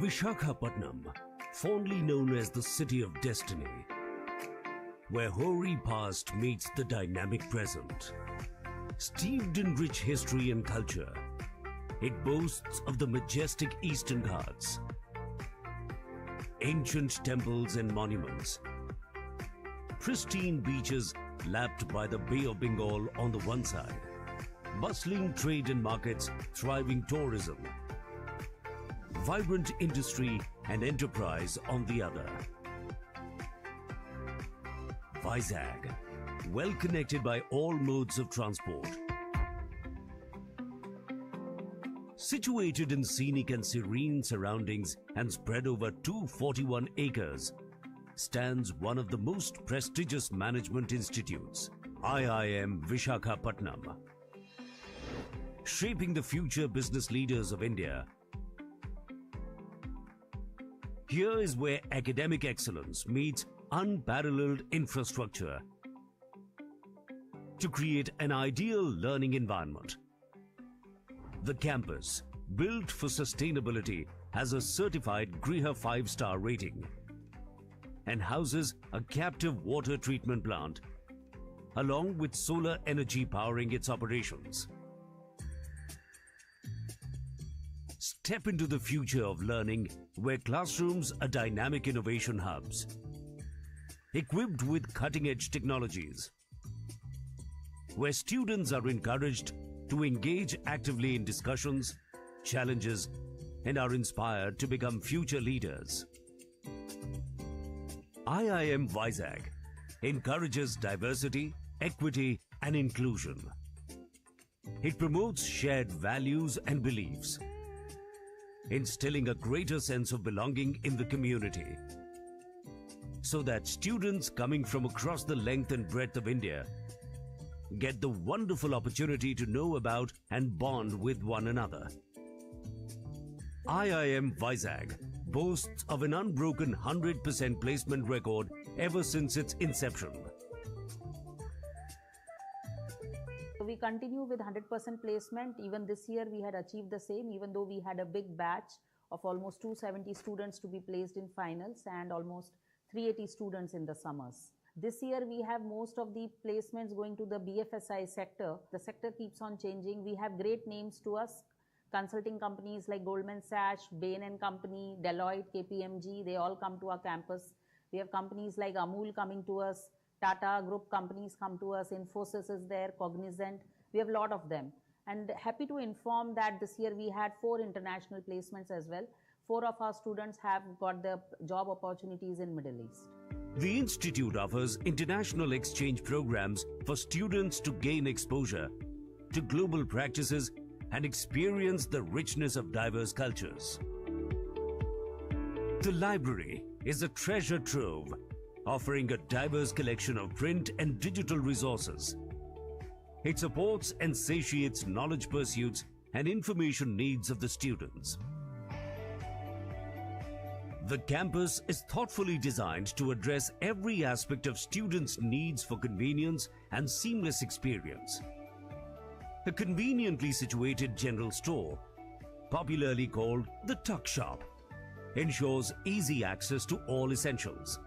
Visakhapatnam, fondly known as the City of Destiny, where hoary past meets the dynamic present. Steeped in rich history and culture, it boasts of the majestic Eastern Ghats, ancient temples and monuments, pristine beaches lapped by the Bay of Bengal on the one side, bustling trade and markets, thriving tourism, vibrant industry and enterprise on the other. Vizag, well connected by all modes of transport. Situated in scenic and serene surroundings and spread over 241 acres, stands one of the most prestigious management institutes, IIM Visakhapatnam. Shaping the future business leaders of India. Here is where academic excellence meets unparalleled infrastructure to create an ideal learning environment. The campus, built for sustainability, has a certified Griha 5-star rating and houses a captive water treatment plant along with solar energy powering its operations. Step into the future of learning where classrooms are dynamic innovation hubs, equipped with cutting-edge technologies, where students are encouraged to engage actively in discussions, challenges, and are inspired to become future leaders. IIM Vizag encourages diversity, equity, and inclusion. It promotes shared values and beliefs, instilling a greater sense of belonging in the community, so that students coming from across the length and breadth of India get the wonderful opportunity to know about and bond with one another. IIM Vizag boasts of an unbroken 100% placement record ever since its inception. We continue with 100% placement. Even this year we had achieved the same, even though we had a big batch of almost 270 students to be placed in finals and almost 380 students in the summers. This year we have most of the placements going to the BFSI sector. The sector keeps on changing. We have great names to us. Consulting companies like Goldman Sachs, Bain & Company, Deloitte, KPMG, they all come to our campus. We have companies like Amul coming to us, Tata Group companies come to us, Infosys is there, Cognizant, we have a lot of them. And happy to inform that this year we had 4 international placements as well. 4 of our students have got the job opportunities in Middle East. The Institute offers international exchange programs for students to gain exposure to global practices and experience the richness of diverse cultures. The library is a treasure trove, offering a diverse collection of print and digital resources. It supports and satiates knowledge pursuits and information needs of the students. The campus is thoughtfully designed to address every aspect of students' needs for convenience and seamless experience. A conveniently situated general store, popularly called the Tuck Shop, ensures easy access to all essentials.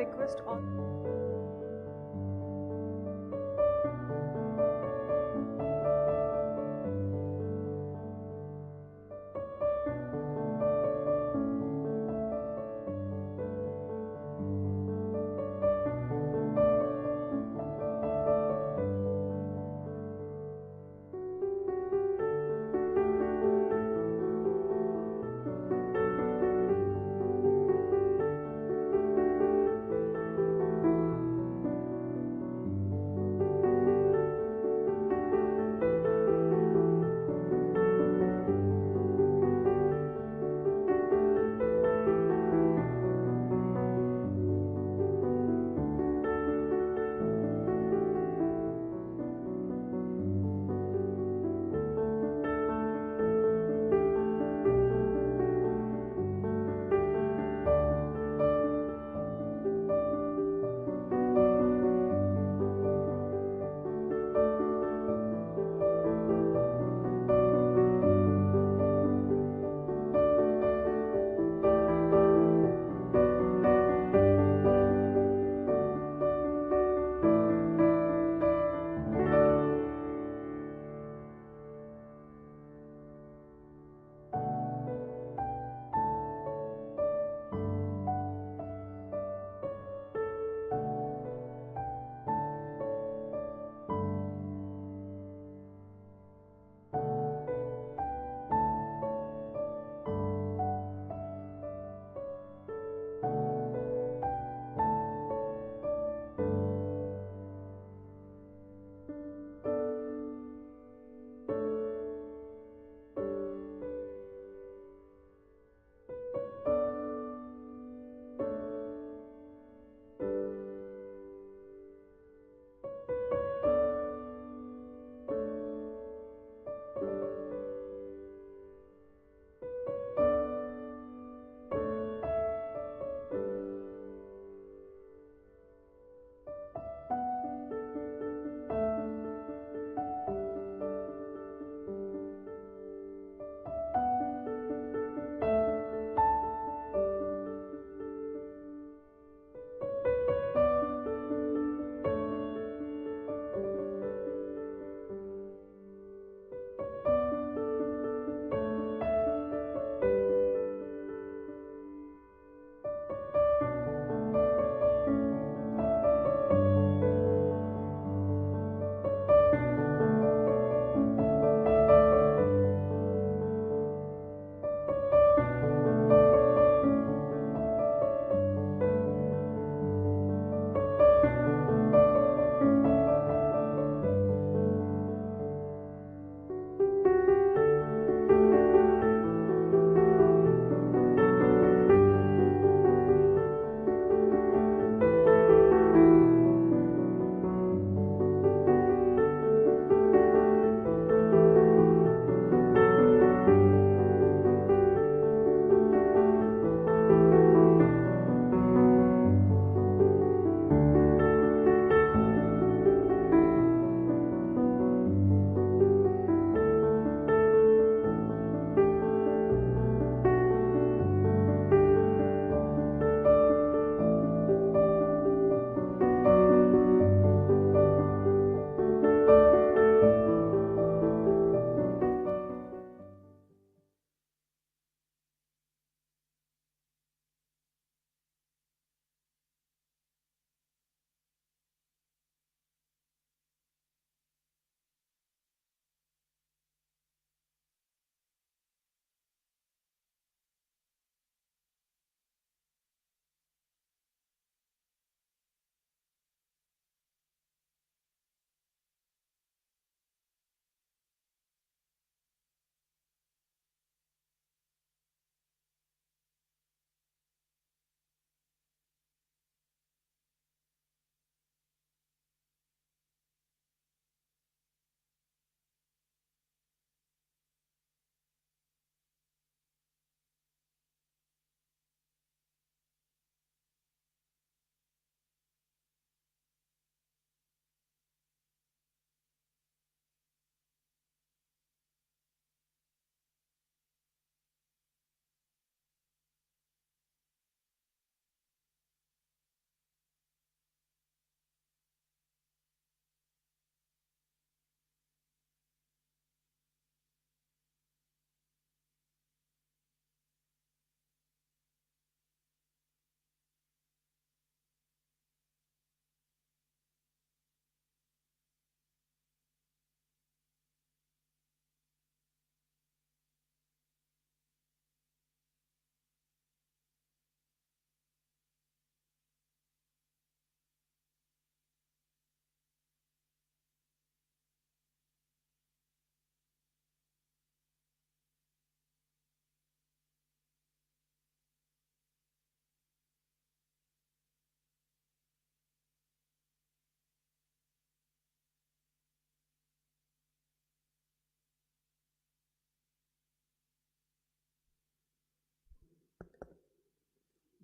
request all.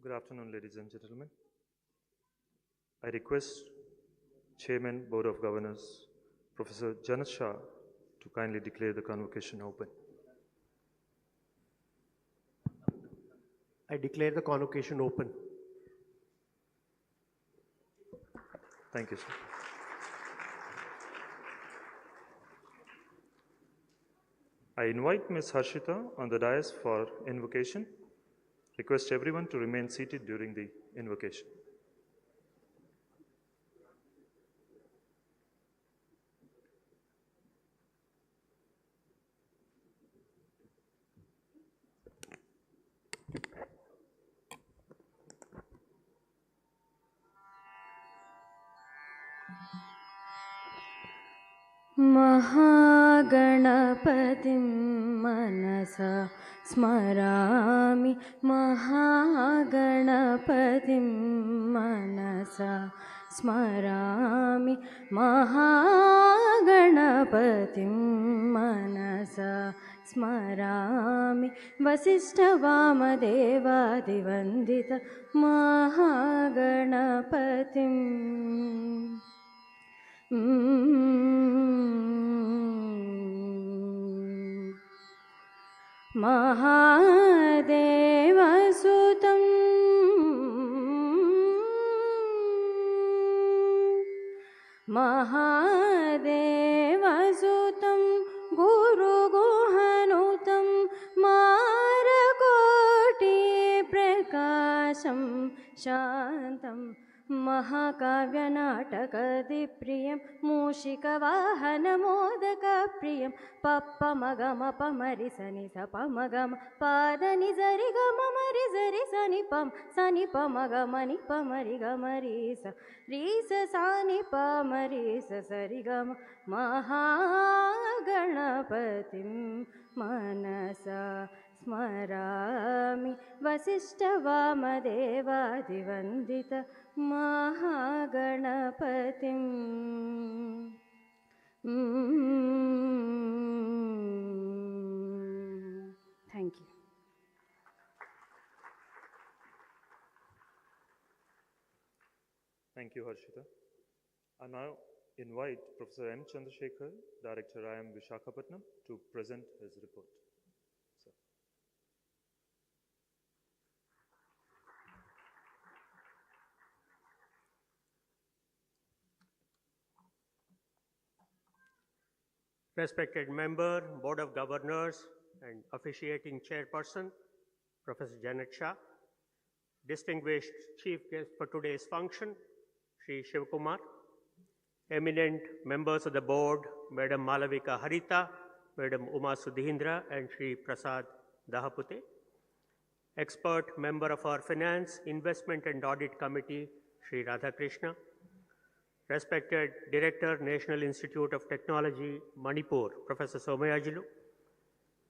Good afternoon, ladies and gentlemen. I request Chairman, Board of Governors, Professor Janet Shah, to kindly declare the convocation open. I declare the convocation open. Thank you, sir. I invite Ms. Harshita on the dais for invocation. Request everyone to remain seated during the invocation. महागणपतिं मनसा स्मरामि महागणपतिं मनसा स्मरामि महागणपतिं मनसा स्मरामि वसिष्ठवामदेवादिवन्दित महागणपतिम् महादेवसुतं महादेवसुतं गुरुगुहनुतं मारकोटिप्रकाशं शान्तं महाकाव्यनाटकदिप्रियं मूषिकवाहनमोदकप्रियं पप्पमगमपमरि सनिसपमगम पादनि सरि गममरि सरि सनिपम सनिपमगमनि पमरि गमरि स रीस सानिपमरि स सरि गम महागणपतिं मनसा स्मरामि वसिष्ठवामदेवादिवन्दित महागणपतिम् Thank you. Thank you, Harshita. I now invite Professor M. Chandrasekhar, Director IIM Visakhapatnam, to present his report. Sir. Respected member, Board of Governors, and officiating chairperson, Professor Janet Shah, distinguished chief guest for today's function, Sri Shivakumar, eminent members of the board, Madam Malavika Harita, Madam Uma Sudhindra, and Sri Prasad Dahapute, expert member of our Finance, Investment and Audit Committee, Sri Radhakrishna, respected Director, National Institute of Technology, Manipur, Professor Somayajilu,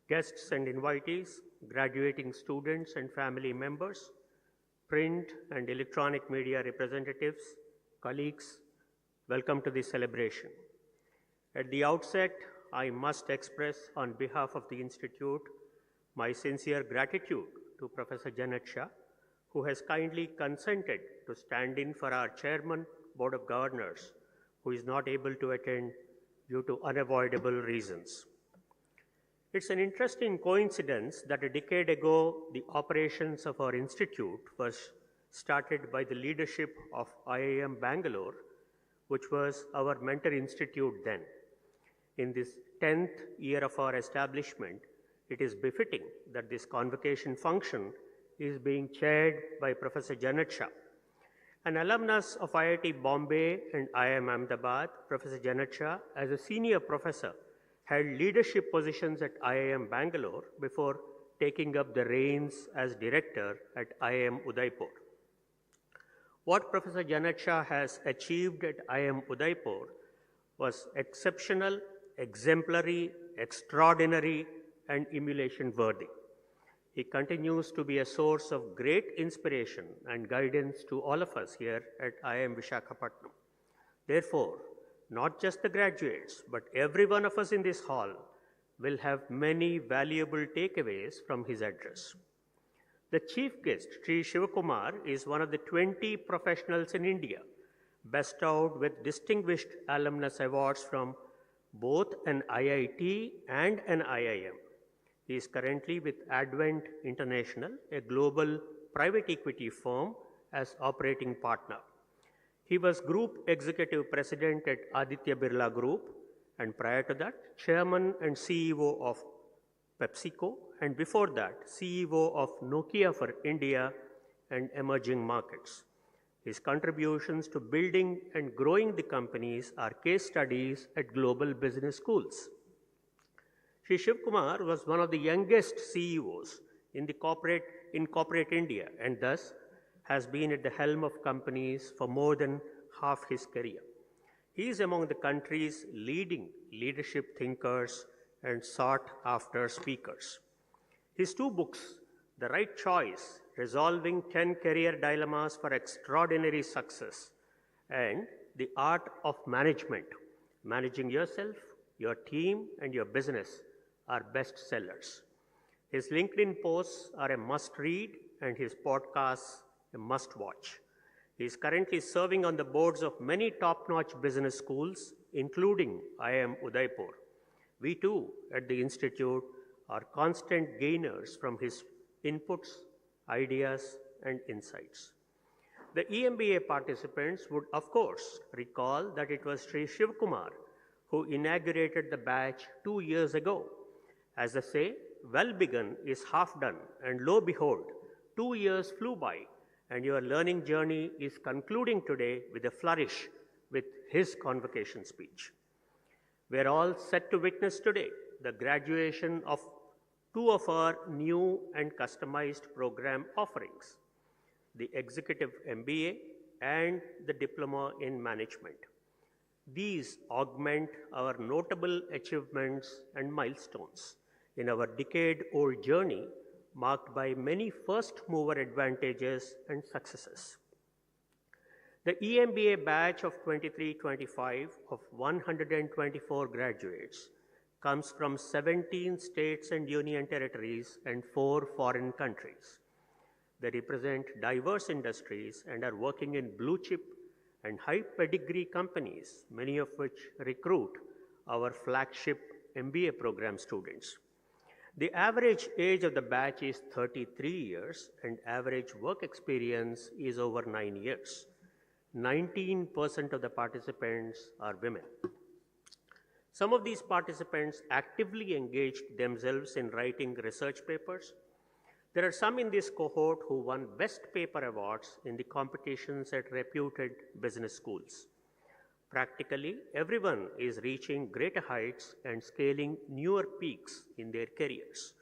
guests and invitees, graduating students and family members, print and electronic media representatives, colleagues, welcome to this celebration. At the outset, I must express on behalf of the Institute my sincere gratitude to Professor Janet Shah, who has kindly consented to stand in for our Chairman, Board of Governors, who is not able to attend due to unavoidable reasons. It's an interesting coincidence that a decade ago, the operations of our institute was started by the leadership of IIM Bangalore, which was our mentor institute then. In this 10th year of our establishment, it is befitting that this convocation function is being chaired by Professor Janet Shah. An alumnus of IIT Bombay and IIM Ahmedabad, Professor Janet Shah, as a senior professor, held leadership positions at IIM Bangalore before taking up the reins as director at IIM Udaipur. What Professor Janet Shah has achieved at IIM Udaipur was exceptional, exemplary, extraordinary, and emulation worthy. He continues to be a source of great inspiration and guidance to all of us here at IIM Visakhapatnam. Therefore, not just the graduates, but every one of us in this hall will have many valuable takeaways from his address. The chief guest, Sri Shivakumar, is one of the 20 professionals in India bestowed with distinguished alumnus awards from both an IIT and an IIM. He is currently with Advent International, a global private equity firm, as operating partner. He was Group Executive President at Aditya Birla Group, and prior to that, Chairman and CEO of PepsiCo, and before that, CEO of Nokia for India and emerging markets. His contributions to building and growing the companies are case studies at global business schools. Shri Shivakumar was one of the youngest CEOs in corporate India, and thus has been at the helm of companies for more than half his career. He is among the country's leading leadership thinkers and sought-after speakers. His two books, The Right Choice, Resolving 10 Career Dilemmas for Extraordinary Success, and The Art of Management, Managing Yourself, Your Team, and Your Business, are bestsellers. His LinkedIn posts are a must-read, and his podcasts a must-watch. He is currently serving on the boards of many top-notch business schools, including IIM Udaipur. We too, at the Institute, are constant gainers from his inputs, ideas, and insights. The EMBA participants would, of course, recall that it was Sri Shivakumar who inaugurated the batch 2 years ago. As they say, well begun is half done, and lo behold, 2 years flew by, and your learning journey is concluding today with a flourish with his convocation speech. We are all set to witness today the graduation of two of our new and customized program offerings, the Executive MBA and the Diploma in Management. These augment our notable achievements and milestones in our decade-old journey marked by many first-mover advantages and successes. The EMBA batch of 23-25 of 124 graduates comes from 17 states and union territories and 4 foreign countries. They represent diverse industries and are working in blue-chip and high-pedigree companies, many of which recruit our flagship MBA program students. The average age of the batch is 33 years, and average work experience is over 9 years. 19% of the participants are women. Some of these participants actively engaged themselves in writing research papers. There are some in this cohort who won Best Paper Awards in the competitions at reputed business schools. Practically, everyone is reaching greater heights and scaling newer peaks in their careers.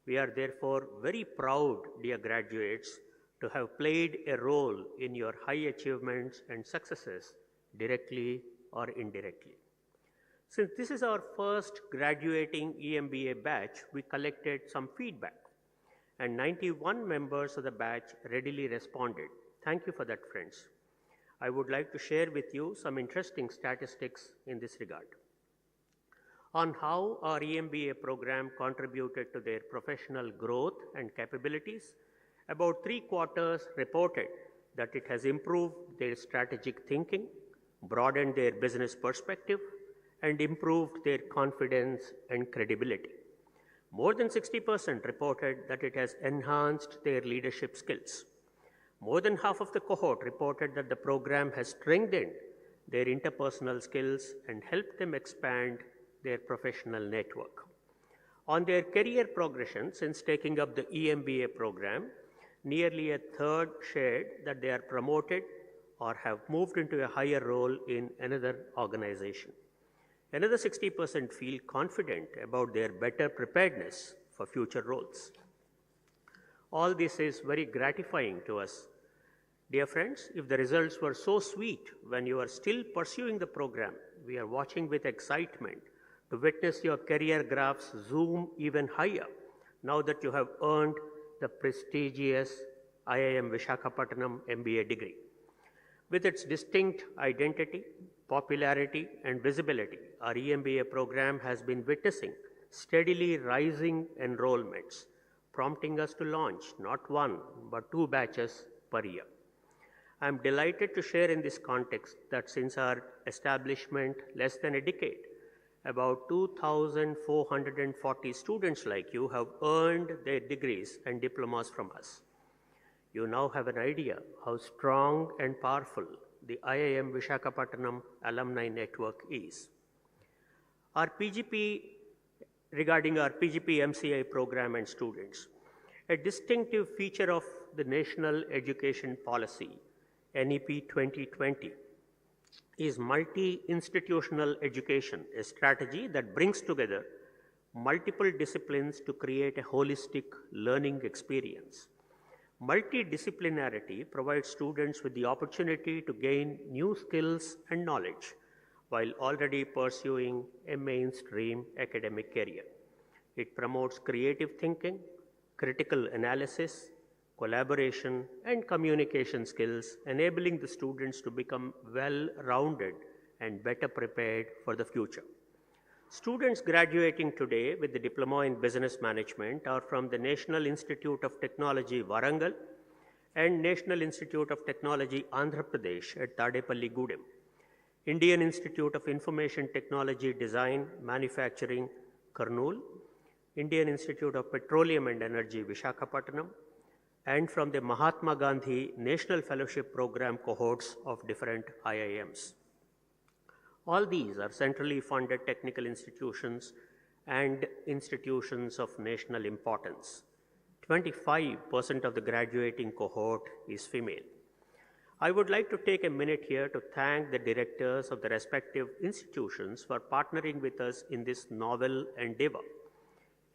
We are therefore very proud, dear graduates, to have played a role in your high achievements and successes, directly or indirectly. Since this is our first graduating EMBA batch, we collected some feedback, and 91 members of the batch readily responded. Thank you for that, friends. I would like to share with you some interesting statistics in this regard. On how our EMBA program contributed to their professional growth and capabilities, about 3/4 reported that it has improved their strategic thinking, broadened their business perspective, and improved their confidence and credibility. More than 60% reported that it has enhanced their leadership skills. More than half of the cohort reported that the program has strengthened their interpersonal skills and helped them expand their professional network. On their career progression since taking up the EMBA program, nearly a third shared that they are promoted or have moved into a higher role in another organization. Another 60% feel confident about their better preparedness for future roles. All this is very gratifying to us. Dear friends, if the results were so sweet when you are still pursuing the program, we are watching with excitement to witness your career graphs zoom even higher now that you have earned the prestigious IIM Visakhapatnam MBA degree. With its distinct identity, popularity, and visibility, our EMBA program has been witnessing steadily rising enrollments, prompting us to launch not one, but 2 batches per year. I am delighted to share in this context that since our establishment less than a decade, about 2,440 students like you have earned their degrees and diplomas from us. You now have an idea how strong and powerful the IIM Visakhapatnam alumni network is. Regarding our PGP MCI program and students, a distinctive feature of the National Education Policy, NEP 2020, is multi-institutional education, a strategy that brings together multiple disciplines to create a holistic learning experience. Multidisciplinarity provides students with the opportunity to gain new skills and knowledge while already pursuing a mainstream academic career. It promotes creative thinking, critical analysis, collaboration, and communication skills, enabling the students to become well-rounded and better prepared for the future. Students graduating today with the Diploma in Business Management are from the National Institute of Technology, Warangal, and National Institute of Technology, Andhra Pradesh at Tadepalli Gudem, Indian Institute of Information Technology Design Manufacturing, Kurnool, Indian Institute of Petroleum and Energy, Visakhapatnam, and from the Mahatma Gandhi National Fellowship Program cohorts of different IIMs. All these are centrally funded technical institutions and institutions of national importance. 25% of the graduating cohort is female. I would like to take a minute here to thank the directors of the respective institutions for partnering with us in this novel endeavor,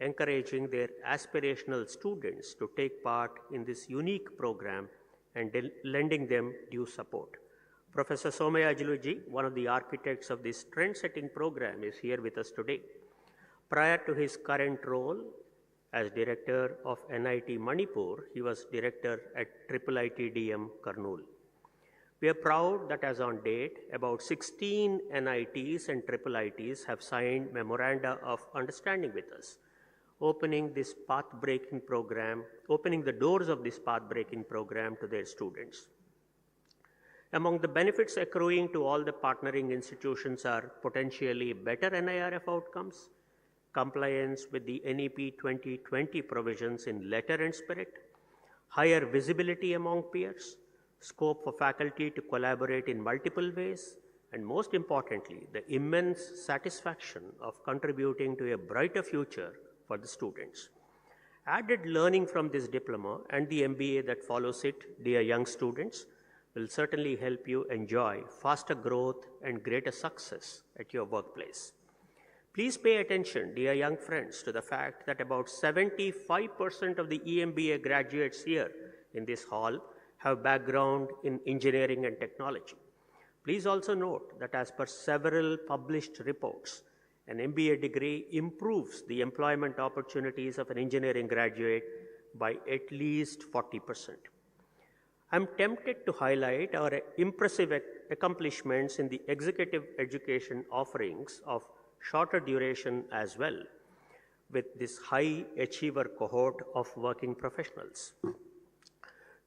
encouraging their aspirational students to take part in this unique program and lending them due support. Professor Somayajiluji, one of the architects of this trend-setting program, is here with us today. Prior to his current role as director of NIT Manipur, he was director at IIIT-DM Kurnool. We are proud that as on date, about 16 NITs and IIITs have signed memoranda of understanding with us, opening the doors of this path-breaking program to their students. Among the benefits accruing to all the partnering institutions are potentially better NIRF outcomes, compliance with the NEP 2020 provisions in letter and spirit, higher visibility among peers, scope for faculty to collaborate in multiple ways, and most importantly, the immense satisfaction of contributing to a brighter future for the students. Added learning from this diploma and the MBA that follows it, dear young students, will certainly help you enjoy faster growth and greater success at your workplace. Please pay attention, dear young friends, to the fact that about 75% of the EMBA graduates here in this hall have background in engineering and technology. Please also note that as per several published reports, an MBA degree improves the employment opportunities of an engineering graduate by at least 40%. I'm tempted to highlight our impressive accomplishments in the executive education offerings of shorter duration as well, with this high achiever cohort of working professionals.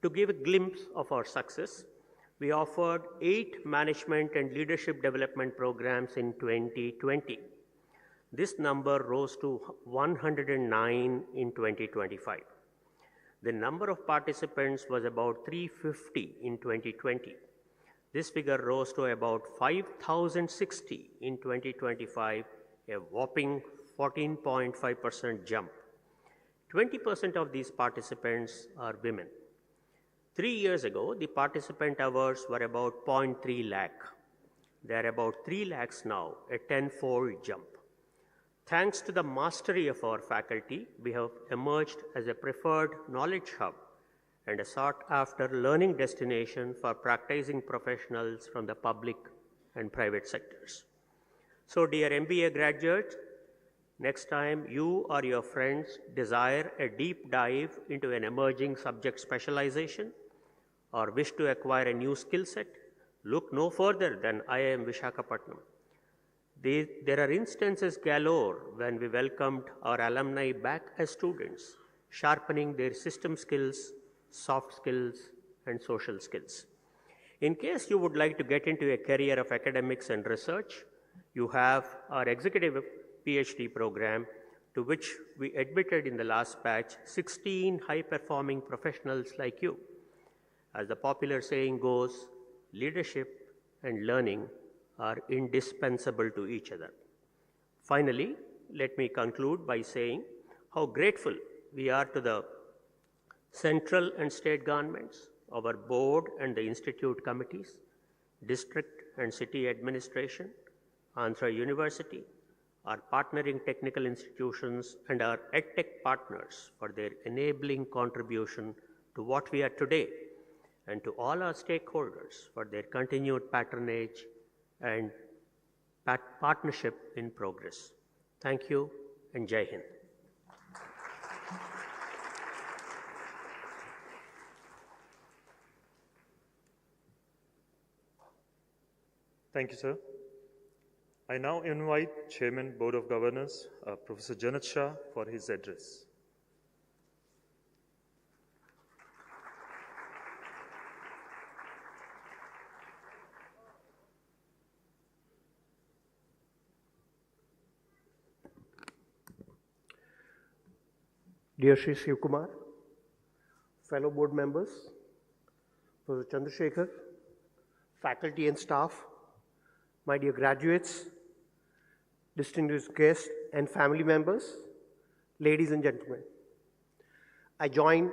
To give a glimpse of our success, we offered 8 management and leadership development programs in 2020. This number rose to 109 in 2025. The number of participants was about 350 in 2020. This figure rose to about 5,060 in 2025, a whopping 14.5% jump. 20% of these participants are women. 3 years ago, the participant hours were about 0.3 lakh. They are about 3 lakhs now, a 10-fold jump. Thanks to the mastery of our faculty, we have emerged as a preferred knowledge hub and a sought-after learning destination for practicing professionals from the public and private sectors. So, dear MBA graduates, next time you or your friends desire a deep dive into an emerging subject specialization or wish to acquire a new skill set, look no further than IIM Visakhapatnam. There are instances galore when we welcomed our alumni back as students, sharpening their system skills, soft skills, and social skills. In case you would like to get into a career of academics and research, you have our executive PhD program, to which we admitted in the last batch 16 high-performing professionals like you. As the popular saying goes, leadership and learning are indispensable to each other. Finally, let me conclude by saying how grateful we are to the central and state governments, our board and the institute committees, district and city administration, Andhra University, our partnering technical institutions, and our EdTech partners for their enabling contribution to what we are today, and to all our stakeholders for their continued patronage and partnership in progress. Thank you and Jai Hind. Thank you, sir. I now invite Chairman, Board of Governors, Professor Janat Shah, for his address. Dear Shri Shiv Kumar, fellow board members, Professor Chandrasekhar, faculty and staff, my dear graduates, distinguished guests and family members, ladies and gentlemen. I join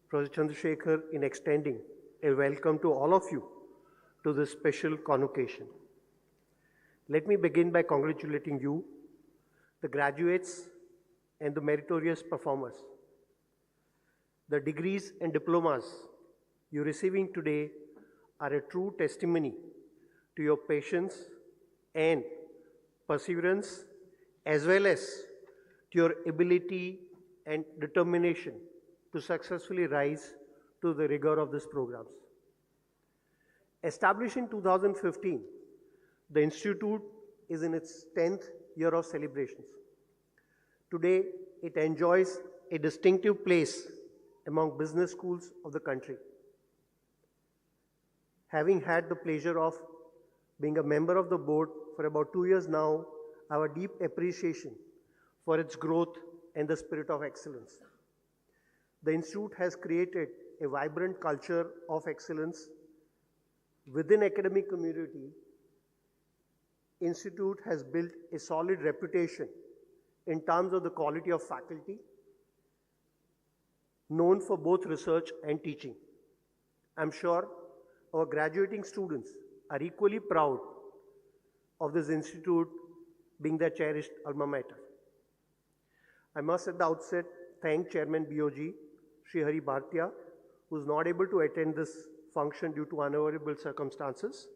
Professor Chandrasekhar in extending a welcome to all of you to this special convocation. Let me begin by congratulating you, the graduates and the meritorious performers. The degrees and diplomas you're receiving today are a true testimony to your patience and perseverance, as well as to your ability and determination to successfully rise to the rigor of these programs. Established in 2015, the Institute is in its 10th year of celebrations. Today, it enjoys a distinctive place among business schools of the country. Having had the pleasure of being a member of the board for about 2 years now, I have a deep appreciation for its growth and the spirit of excellence. The Institute has created a vibrant culture of excellence within academic community. Institute has built a solid reputation in terms of the quality of faculty, known for both research and teaching. I'm sure our graduating students are equally proud of this institute being their cherished alma mater. I must at the outset thank Chairman BOG, Sri Hari Bhartiya, who is not able to attend this function due to unavoidable circumstances.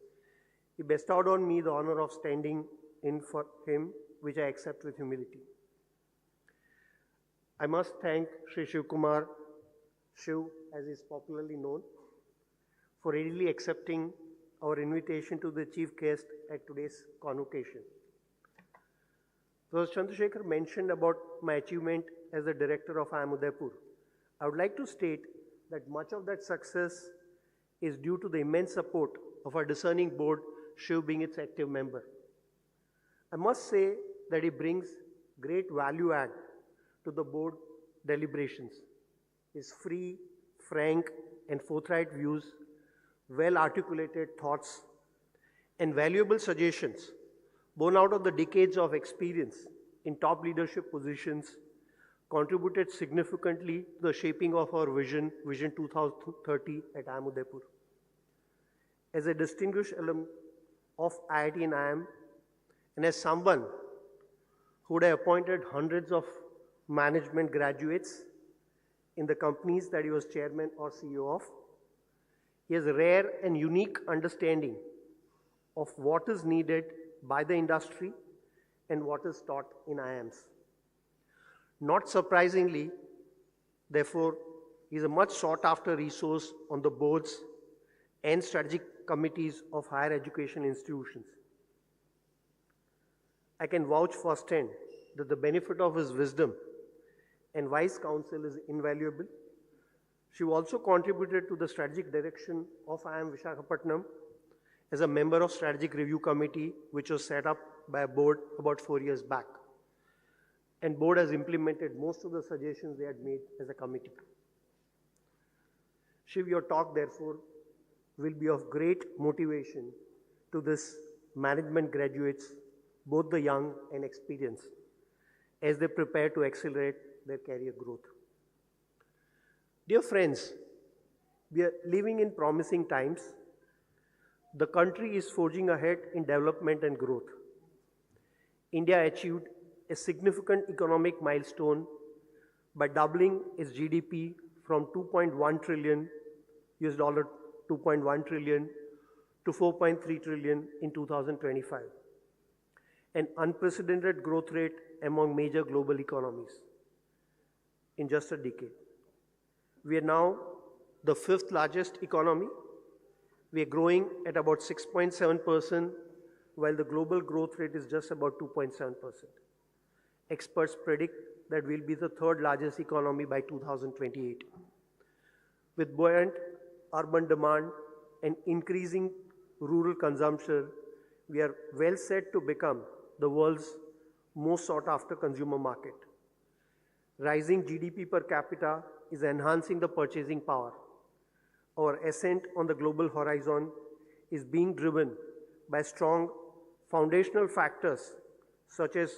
He bestowed on me the honor of standing in for him, which I accept with humility. I must thank Sri Shiv Kumar, Shiv as he is popularly known, for readily accepting our invitation to the chief guest at today's convocation. Professor Chandrasekhar mentioned about my achievement as the director of IIM Udaipur. I would like to state that much of that success is due to the immense support of our discerning board, Shiv being its active member. I must say that he brings great value add to the board deliberations. His free, frank, and forthright views, well-articulated thoughts, and valuable suggestions born out of the decades of experience in top leadership positions contributed significantly to the shaping of our Vision 2030 at IIM Udaipur. As a distinguished alum of IIT and IIM, and as someone who would have appointed hundreds of management graduates in the companies that he was chairman or CEO of, he has a rare and unique understanding of what is needed by the industry and what is taught in IIMs. Not surprisingly, therefore, he is a much sought after resource on the boards and strategic committees of higher education institutions. I can vouch firsthand that the benefit of his wisdom and Vice Counsel is invaluable. She also contributed to the strategic direction of IIM Visakhapatnam as a member of Strategic Review Committee, which was set up by a board about 4 years back. And board has implemented most of the suggestions they had made as a committee. Shiv, your talk, therefore, will be of great motivation to this management graduates, both the young and experienced, as they prepare to accelerate their career growth. Dear friends, we are living in promising times. The country is forging ahead in development and growth. India achieved a significant economic milestone by doubling its GDP from $2.1 trillion US dollar 2.1 trillion to 4.3 trillion in 2025, an unprecedented growth rate among major global economies in just a decade. We are now the 5th largest economy. We are growing at about 6.7%, while the global growth rate is just about 2.7%. Experts predict that we'll be the 3rd largest economy by 2028. With buoyant urban demand and increasing rural consumption, we are well set to become the world's most sought-after consumer market. Rising GDP per capita is enhancing the purchasing power. Our ascent on the global horizon is being driven by strong foundational factors such as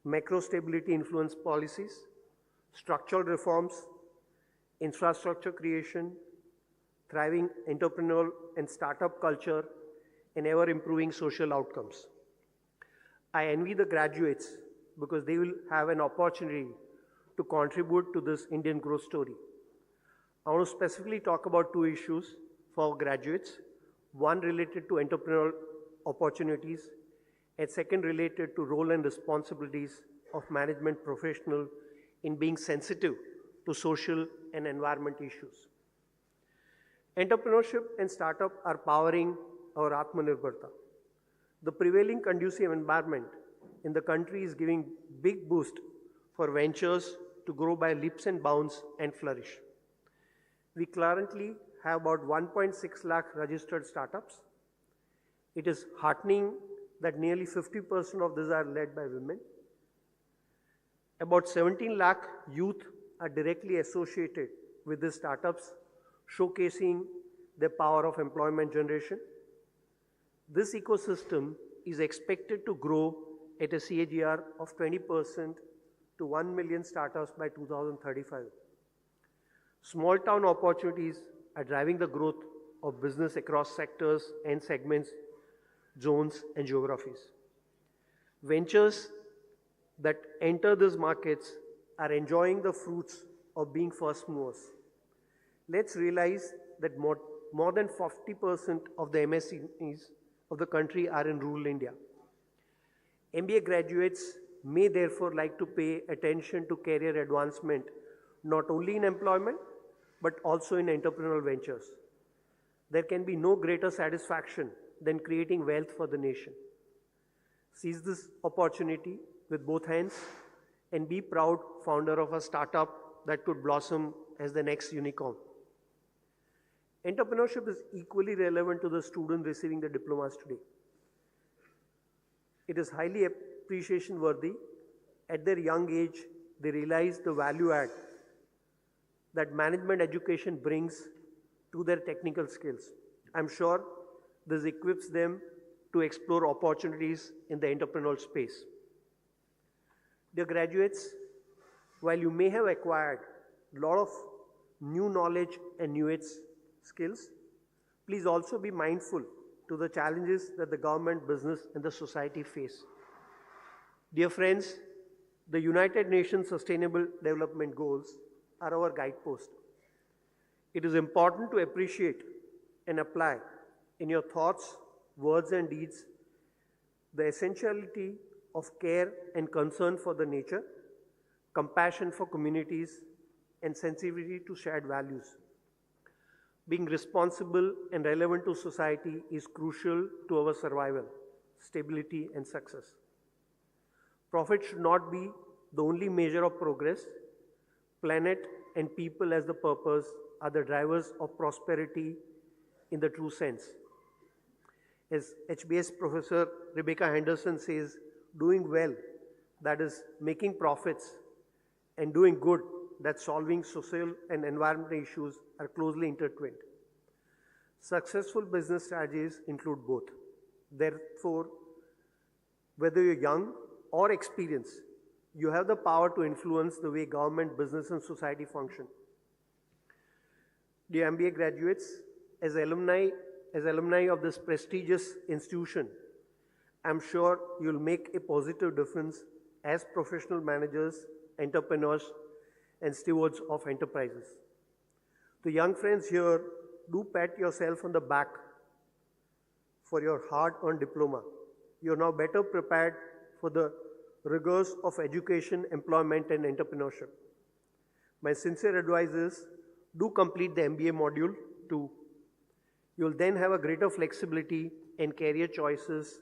macro stability influence policies, structural reforms, infrastructure creation, thriving entrepreneurial and startup culture, and ever-improving social outcomes. I envy the graduates because they will have an opportunity to contribute to this Indian growth story. I want to specifically talk about 2 issues for graduates, one related to entrepreneurial opportunities, and second related to role and responsibilities of management professional in being sensitive to social and environment issues. Entrepreneurship and startup are powering our Atmanirbharta. The prevailing conducive environment in the country is giving big boost for ventures to grow by leaps and bounds and flourish. We currently have about 1.6 lakh registered startups. It is heartening that nearly 50% of these are led by women. About 17 lakh youth are directly associated with these startups, showcasing the power of employment generation. This ecosystem is expected to grow at a CAGR of 20% to 1 million startups by 2035. Small town opportunities are driving the growth of business across sectors and segments, zones and geographies. Ventures that enter these markets are enjoying the fruits of being first movers. Let's realize that more than 40% of the MSMEs of the country are in rural India. MBA graduates may therefore like to pay attention to career advancement, not only in employment, but also in entrepreneurial ventures. There can be no greater satisfaction than creating wealth for the nation. Seize this opportunity with both hands and be proud founder of a startup that could blossom as the next unicorn. Entrepreneurship is equally relevant to the student receiving the diplomas today. It is highly appreciation worthy. At their young age, they realize the value add that management education brings to their technical skills. I'm sure this equips them to explore opportunities in the entrepreneurial space. Dear graduates, while you may have acquired a lot of new knowledge and new age skills, please also be mindful to the challenges that the government, business, and the society face. Dear friends, the United Nations Sustainable Development Goals are our guidepost. It is important to appreciate and apply in your thoughts, words, and deeds the essentiality of care and concern for the nature, compassion for communities, and sensitivity to shared values. Being responsible and relevant to society is crucial to our survival, stability, and success. Profit should not be the only measure of progress, Planet and people as the purpose are the drivers of prosperity in the true sense. As HBS Professor Rebecca Henderson says, doing well, that is making profits, and doing good, that solving social and environmental issues, are closely intertwined. Successful business strategies include both. Therefore, whether you're young or experienced, you have the power to influence the way government, business, and society function. Dear MBA graduates, as alumni of this prestigious institution, I'm sure you'll make a positive difference as professional managers, entrepreneurs, and stewards of enterprises. To young friends here, do pat yourself on the back for your hard-earned diploma. You're now better prepared for the rigors of education, employment, and entrepreneurship. My sincere advice is, do complete the MBA module 2. You'll then have a greater flexibility and career choices.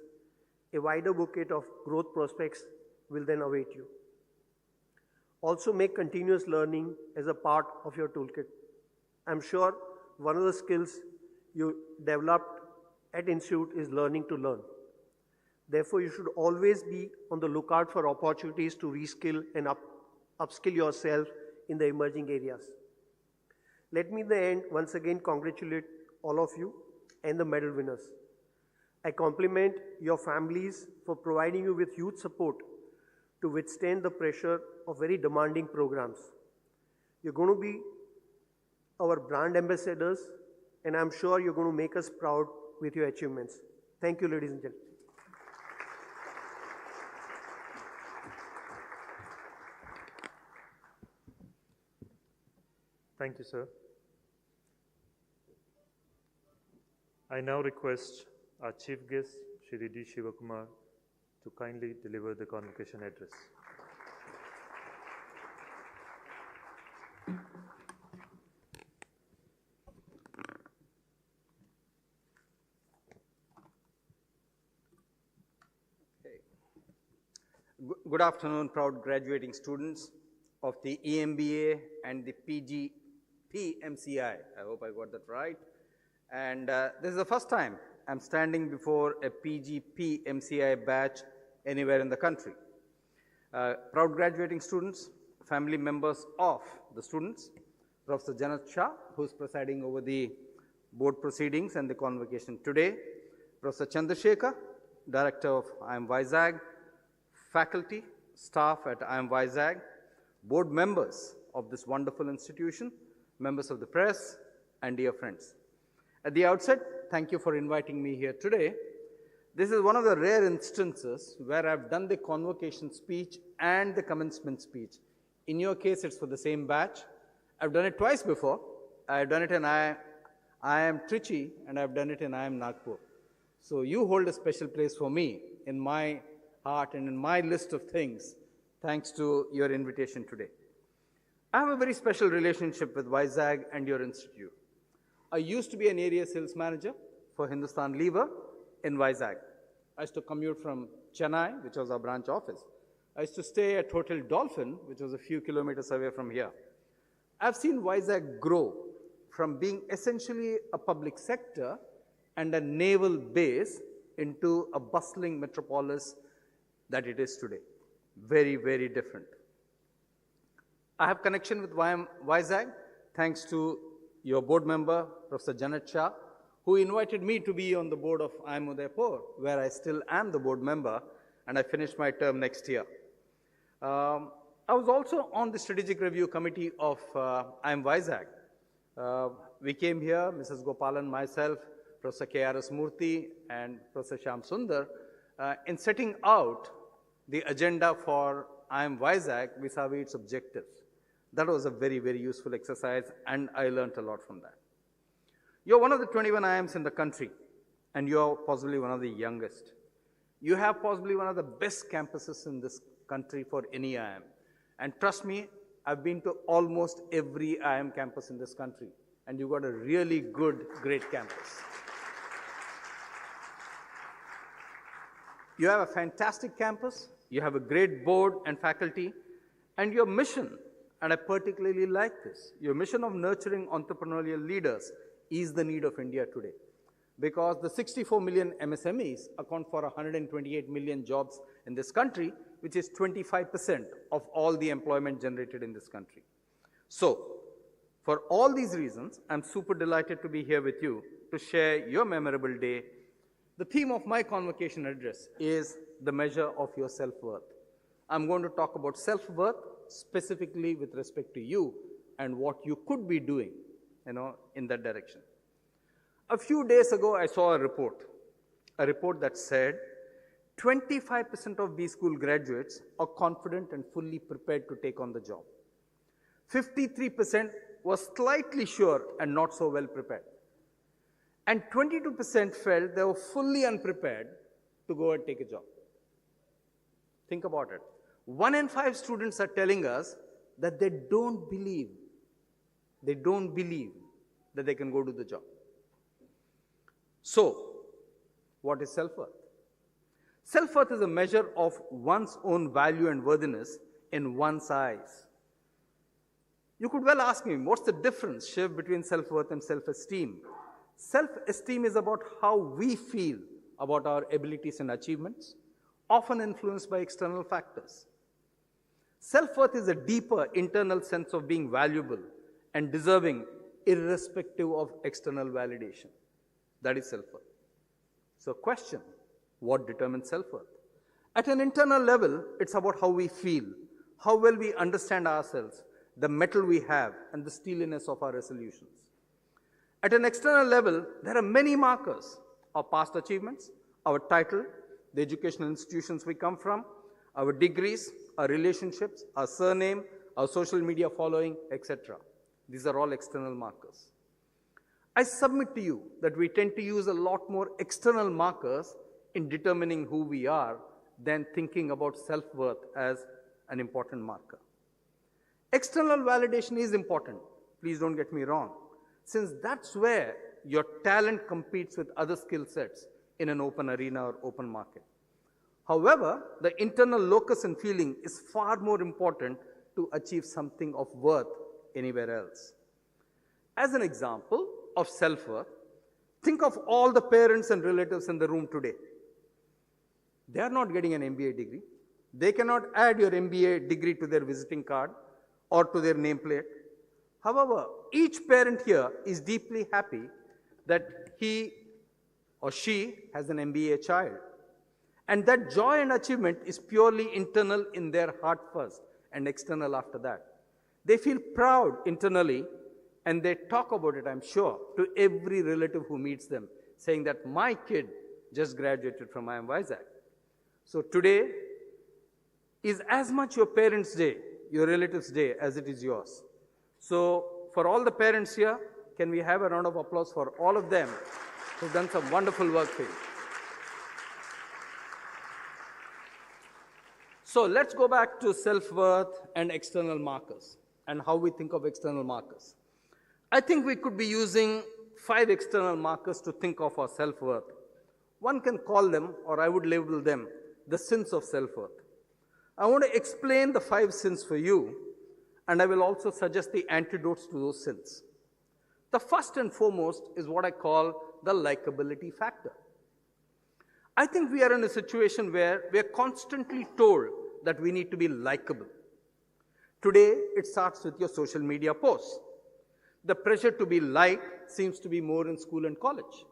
A wider bouquet of growth prospects will then await you. Also make continuous learning as a part of your toolkit. I'm sure one of the skills you developed at Institute is learning to learn. Therefore, you should always be on the lookout for opportunities to reskill and upskill yourself in the emerging areas. Let me in the end once again congratulate all of you and the medal winners. I compliment your families for providing you with huge support to withstand the pressure of very demanding programs. You're going to be our brand ambassadors, and I'm sure you're going to make us proud with your achievements. Thank you, ladies and gentlemen. Thank you, sir. I now request our chief guest, Shri D. Shivakumar, to kindly deliver the convocation address. Good afternoon, proud graduating students of the EMBA and the PMCI. I hope I got that right. And this is the first time I'm standing before a PMCI batch anywhere in the country. Proud graduating students, family members of the students, Professor Janat Shah, who's presiding over the board proceedings and the convocation today, Professor Chandrasekhar, Director of IIM Vizag, faculty, staff at IIM Vizag, board members of this wonderful institution, members of the press, and dear friends. At the outset, thank you for inviting me here today. This is one of the rare instances where I've done the convocation speech and the commencement speech. In your case, it's for the same batch. I've done it twice before. I've done it in IIM Trichy, and I've done it in IIM Nagpur. So you hold a special place for me in my heart and in my list of things, thanks to your invitation today. I have a very special relationship with Vizag and your institute. I used to be an area sales manager for Hindustan Lever in Vizag. I used to commute from Chennai, which was our branch office. I used to stay at Hotel Dolphin, which was a few kilometers away from here. I've seen Vizag grow from being essentially a public sector and a naval base into a bustling metropolis that it is today. Very, very different. I have connection with Vizag thanks to your board member, Professor Janat Shah, who invited me to be on the board of IIM Udaipur, where I still am the board member, and I finish my term next year. I was also on the strategic review committee of IIM Vizag. We came here, Mrs. Gopalan, myself, Professor K.R.S. Murthy, and Professor Shyam Sundar, in setting out the agenda for IIM Vizag vis-a-vis its objectives. That was a very, very useful exercise, and I learned a lot from that. You're one of the 21 IIMs in the country, and you're possibly one of the youngest. You have possibly one of the best campuses in this country for any IIM. And trust me, I've been to almost every IIM campus in this country, and you've got a really good, great campus. You have a fantastic campus, you have a great board and faculty, and your mission and I particularly like this. Your mission of nurturing entrepreneurial leaders is the need of India today, because the 64 million MSMEs account for 128 million jobs in this country, which is 25% of all the employment generated in this country. So, for all these reasons, I'm super delighted to be here with you to share your memorable day. The theme of my convocation address is the measure of your self-worth. I'm going to talk about self-worth specifically with respect to you and what you could be doing, in that direction. A few days ago, I saw a report that said 25% of B school graduates are confident and fully prepared to take on the job. 53% was slightly sure and not so well prepared. And 22% felt they were fully unprepared to go and take a job. Think about it. 1 in 5 students are telling us that they don't believe that they can go do the job. So, what is self-worth? Self-worth is a measure of one's own value and worthiness in one's eyes. You could well ask me, what's the difference, Shiv, between self-worth and self-esteem? Self-esteem is about how we feel about our abilities and achievements, often influenced by external factors. Self-worth is a deeper internal sense of being valuable and deserving irrespective of external validation. That is self-worth. So question, what determines self-worth? At an internal level, it's about how we feel, how well we understand ourselves, the mettle we have, and the steeliness of our resolutions. At an external level, there are many markers: our past achievements, our title, the educational institutions we come from, our degrees, our relationships, our surname, our social media following, etc. These are all external markers. I submit to you that we tend to use a lot more external markers in determining who we are than thinking about self-worth as an important marker. External validation is important, please don't get me wrong, since that's where your talent competes with other skill sets in an open arena or open market. However, the internal locus and feeling is far more important to achieve something of worth anywhere else. As an example of self-worth, think of all the parents and relatives in the room today. They are not getting an MBA degree. They cannot add your MBA degree to their visiting card or to their nameplate. However, each parent here is deeply happy that he or she has an MBA child. And that joy and achievement is purely internal in their heart first and external after that. They feel proud internally and they talk about it, I'm sure, to every relative who meets them, saying that my kid just graduated from IIM Visakhapatnam. So today is as much your parents' day, your relatives' day, as it is yours. So for all the parents here, can we have a round of applause for all of them who've done some wonderful work for you? So let's go back to self-worth and external markers and how we think of external markers. I think we could be using 5 external markers to think of our self-worth. One can call them, or I would label them, the sins of self-worth. I want to explain the 5 sins for you, and I will also suggest the antidotes to those sins. The first and foremost is what I call the likability factor. I think we are in a situation where we are constantly told that we need to be likable. Today, it starts with your social media posts. The pressure to be liked seems to be more in school and college.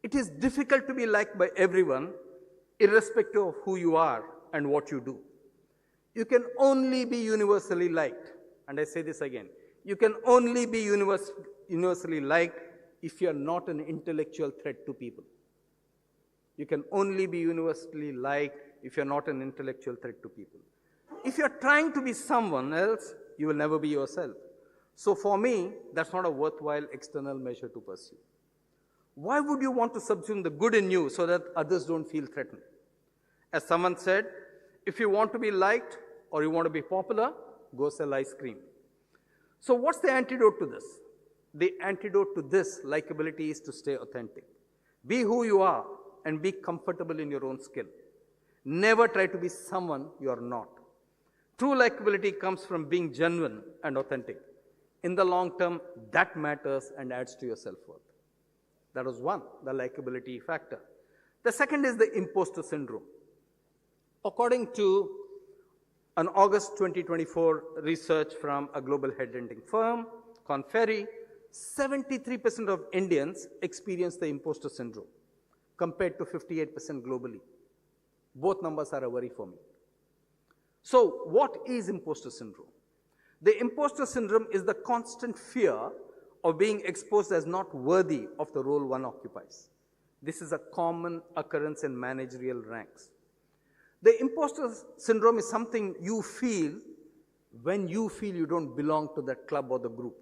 It is difficult to be liked by everyone, irrespective of who you are and what you do. You can only be universally liked. And I say this again. You can only be universally liked if you are not an intellectual threat to people. You can only be universally liked if you're not an intellectual threat to people. If you're trying to be someone else, you will never be yourself. So for me, that's not a worthwhile external measure to pursue. Why would you want to subsume the good in you so that others don't feel threatened? As someone said, if you want to be liked or you want to be popular, go sell ice cream. So what's the antidote to this? The antidote to this likability is to stay authentic. Be who you are and be comfortable in your own skin. Never try to be someone you are not. True likability comes from being genuine and authentic. In the long term, that matters and adds to your self-worth. That was one, the likability factor. The second is the imposter syndrome. According to an August 2024 research from a global headhunting firm, Convocation, 73% of Indians experience the imposter syndrome, compared to 58% globally. Both numbers are a worry for me. So, what is imposter syndrome? The imposter syndrome is the constant fear of being exposed as not worthy of the role one occupies. This is a common occurrence in managerial ranks. The imposter syndrome is something you feel when you feel you don't belong to that club or the group.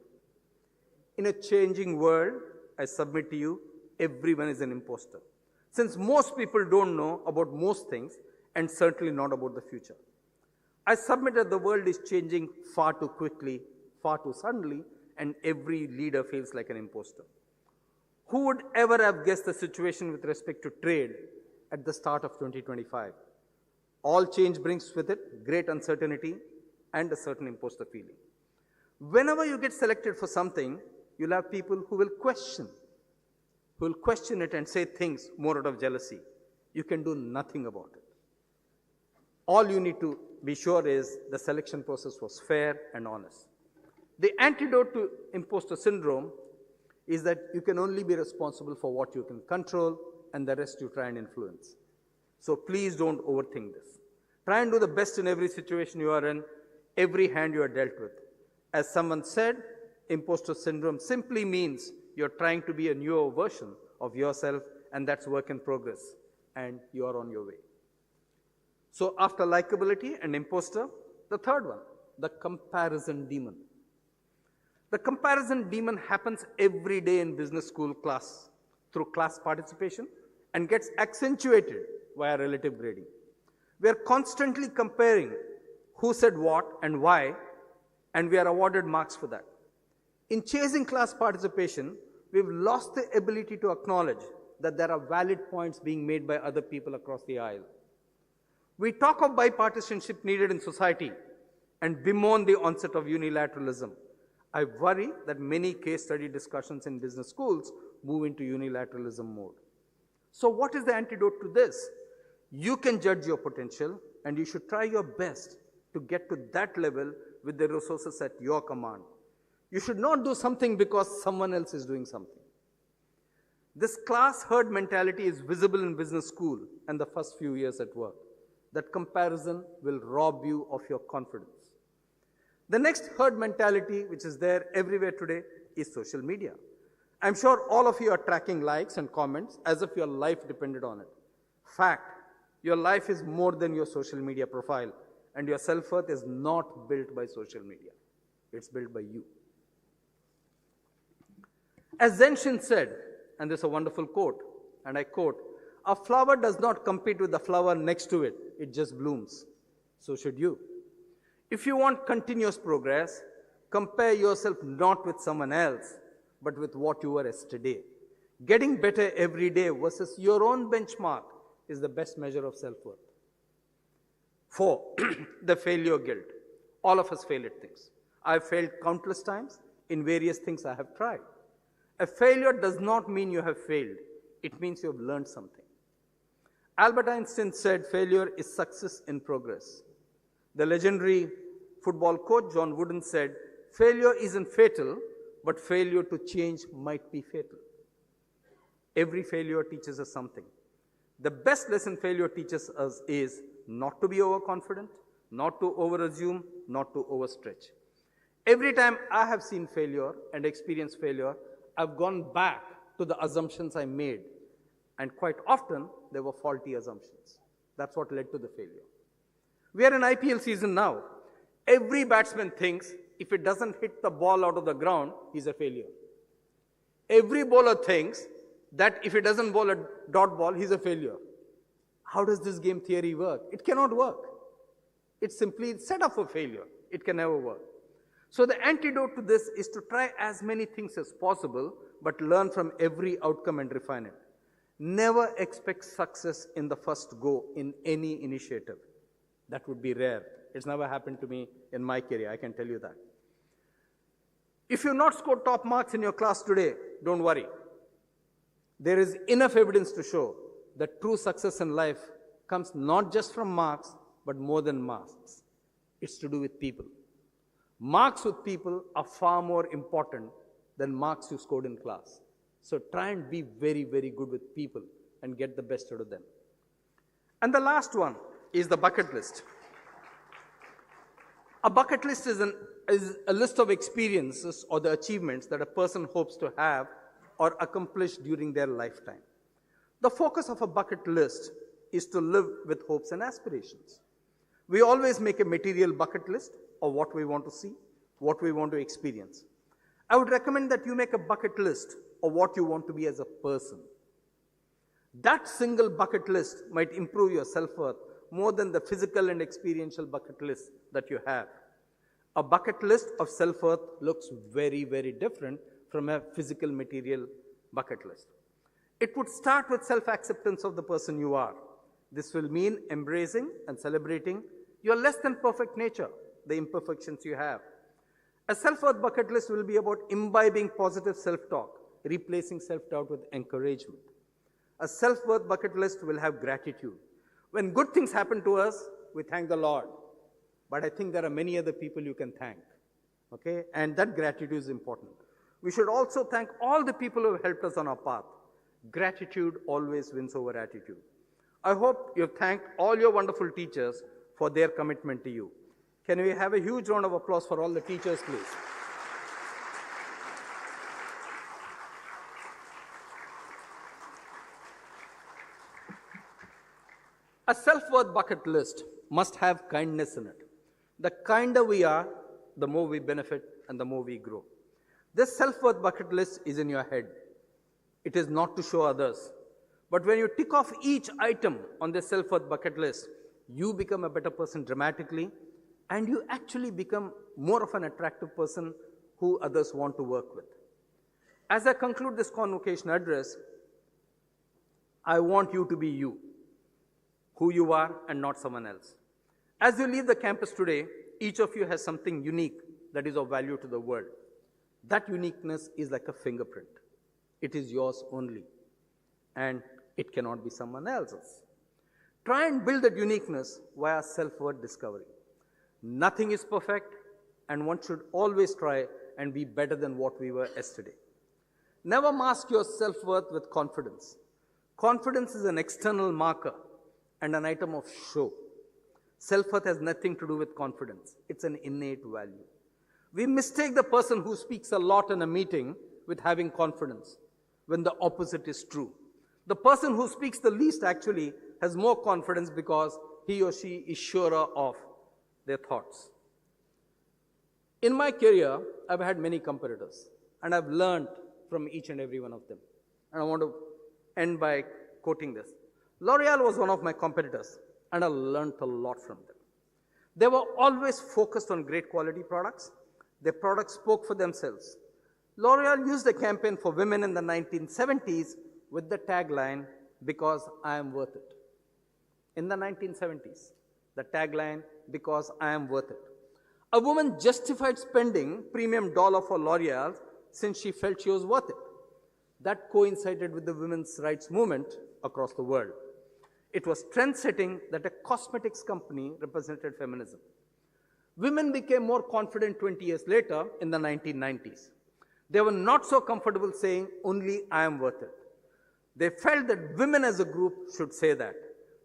In a changing world, I submit to you, everyone is an imposter. Since most people don't know about most things and certainly not about the future. I submit that the world is changing far too quickly, far too suddenly, and every leader feels like an imposter. Who would ever have guessed the situation with respect to trade at the start of 2025? All change brings with it great uncertainty and a certain imposter feeling. Whenever you get selected for something, you'll have people who will question it and say things more out of jealousy. You can do nothing about it. All you need to be sure is the selection process was fair and honest. The antidote to imposter syndrome is that you can only be responsible for what you can control and the rest you try and influence. So please don't overthink this. Try and do the best in every situation you are in, every hand you are dealt with. As someone said, imposter syndrome simply means you're trying to be a newer version of yourself, and that's work in progress, and you're on your way. So after likability and imposter, the third one, the comparison demon. The comparison demon happens every day in business school class through class participation and gets accentuated via relative grading. We are constantly comparing who said what and why, and we are awarded marks for that. In chasing class participation, we've lost the ability to acknowledge that there are valid points being made by other people across the aisle. We talk of bipartisanship needed in society and bemoan the onset of unilateralism. I worry that many case study discussions in business schools move into unilateralism mode. So what is the antidote to this? You can judge your potential, and you should try your best to get to that level with the resources at your command. You should not do something because someone else is doing something. This class herd mentality is visible in business school and the first few years at work. That comparison will rob you of your confidence. The next herd mentality, which is there everywhere today, is social media. I'm sure all of you are tracking likes and comments as if your life depended on it. Fact, your life is more than your social media profile, and your self-worth is not built by social media. It's built by you. As Zenshin said, and there's a wonderful quote, and I quote, "A flower does not compete with the flower next to it, it just blooms. So should you. If you want continuous progress, compare yourself not with someone else, but with what you were yesterday. Getting better every day versus your own benchmark is the best measure of self-worth." 4, the failure guilt. All of us fail at things. I've failed countless times in various things I have tried. A failure does not mean you have failed. It means you have learned something. Albert Einstein said failure is success in progress. The legendary football coach John Wooden said, failure isn't fatal, but failure to change might be fatal. Every failure teaches us something. The best lesson failure teaches us is not to be overconfident, not to overassume, not to overstretch. Every time I have seen failure and experienced failure, I've gone back to the assumptions I made. And quite often, they were faulty assumptions. That's what led to the failure. We are in IPL season now. Every batsman thinks if it doesn't hit the ball out of the ground, he's a failure. Every bowler thinks that if he doesn't bowl a dot ball, he's a failure. How does this game theory work? It cannot work. It's simply set up for failure. It can never work. So the antidote to this is to try as many things as possible, but learn from every outcome and refine it. Never expect success in the first go in any initiative. That would be rare. It's never happened to me in my career, I can tell you that. If you've not scored top marks in your class today, don't worry. There is enough evidence to show that true success in life comes not just from marks, but more than marks. It's to do with people. Marks with people are far more important than marks you scored in class. So try and be very, very good with people and get the best out of them. And the last one is the bucket list. A bucket list is a list of experiences or the achievements that a person hopes to have or accomplish during their lifetime. The focus of a bucket list is to live with hopes and aspirations. We always make a material bucket list of what we want to see, what we want to experience. I would recommend that you make a bucket list of what you want to be as a person. That single bucket list might improve your self-worth more than the physical and experiential bucket list that you have. A bucket list of self-worth looks very, very different from a physical material bucket list. It would start with self-acceptance of the person you are. This will mean embracing and celebrating your less than perfect nature, the imperfections you have. A self-worth bucket list will be about imbibing positive self-talk, replacing self-doubt with encouragement. A self-worth bucket list will have gratitude. When good things happen to us, we thank the Lord. But I think there are many other people you can thank. Okay? And that gratitude is important. We should also thank all the people who have helped us on our path. Gratitude always wins over attitude. I hope you've thanked all your wonderful teachers for their commitment to you. Can we have a huge round of applause for all the teachers, please? A self-worth bucket list must have kindness in it. The kinder we are, the more we benefit and the more we grow. This self-worth bucket list is in your head. It is not to show others. But when you tick off each item on this self-worth bucket list, you become a better person dramatically, and you actually become more of an attractive person who others want to work with. As I conclude this convocation address, I want you to be you, who you are and not someone else. As you leave the campus today, each of you has something unique that is of value to the world. That uniqueness is like a fingerprint. It is yours only, and it cannot be someone else's. Try and build that uniqueness via self-worth discovery. Nothing is perfect, and one should always try and be better than what we were yesterday. Never mask your self-worth with confidence. Confidence is an external marker and an item of show. Self-worth has nothing to do with confidence. It's an innate value. We mistake the person who speaks a lot in a meeting with having confidence, when the opposite is true. The person who speaks the least actually has more confidence because he or she is surer of their thoughts. In my career, I've had many competitors, and I've learned from each and every one of them. And I want to end by quoting this. L'Oreal was one of my competitors, and I learned a lot from them. They were always focused on great quality products. Their products spoke for themselves. L'Oreal used a campaign for women in the 1970s with the tagline, "Because I am worth it." In the 1970s, the tagline, "Because I am worth it." A woman justified spending premium dollar for L'Oreal since she felt she was worth it. That coincided with the women's rights movement across the world. It was trend-setting that a cosmetics company represented feminism. Women became more confident 20 years later in the 1990s. They were not so comfortable saying, "Only I am worth it." They felt that women as a group should say that.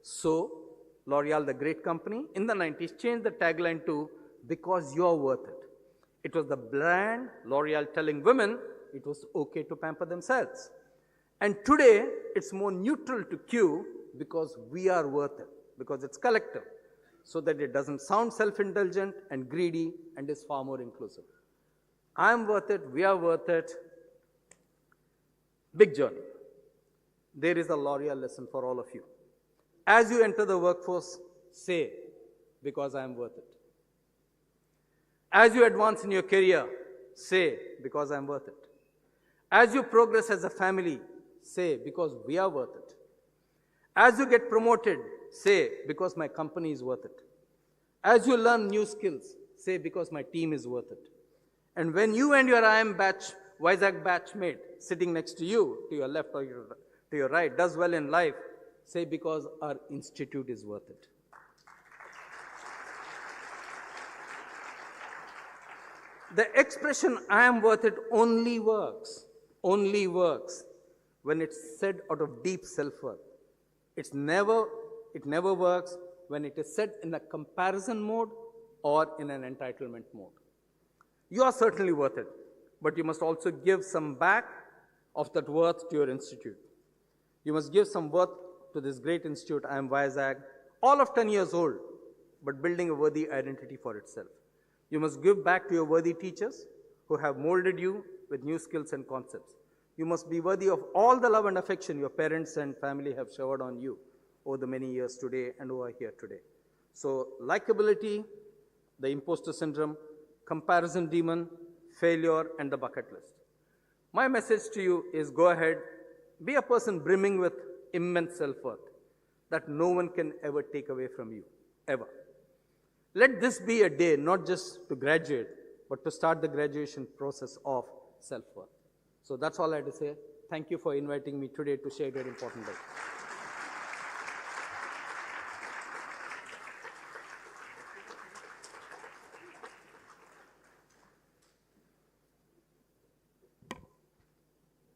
So, L'Oreal, the great company, in the 90s changed the tagline to, "Because you're worth it." It was the brand L'Oreal telling women it was okay to pamper themselves. And today, it's more neutral to Q, "Because we are worth it," because it's collective, so that it doesn't sound self-indulgent and greedy and is far more inclusive. I am worth it, we are worth it. Big journey. There is a L'Oreal lesson for all of you. As you enter the workforce, say, "Because I am worth it." As you advance in your career, say, "Because I am worth it." As you progress as a family, say, "Because we are worth it." As you get promoted, say, "Because my company is worth it." As you learn new skills, say, because my team is worth it. And when you and your IIM batch, Vizag batchmate sitting next to you, to your left or to your right, does well in life, say, because our institute is worth it. The expression "I am worth it" only works when it's said out of deep self-worth. It never works when it is said in a comparison mode or in an entitlement mode. You are certainly worth it, but you must also give some back of that worth to your institute. You must give some worth to this great institute, IIM Vizag, all of 10 years old, but building a worthy identity for itself. You must give back to your worthy teachers who have molded you with new skills and concepts. You must be worthy of all the love and affection your parents and family have showered on you over the many years today and who are here today. So, likability, the imposter syndrome, comparison demon, failure, and the bucket list. My message to you is go ahead, be a person brimming with immense self-worth that no one can ever take away from you, ever. Let this be a day not just to graduate, but to start the graduation process of self-worth. So that's all I had to say. Thank you for inviting me today to share a very important day.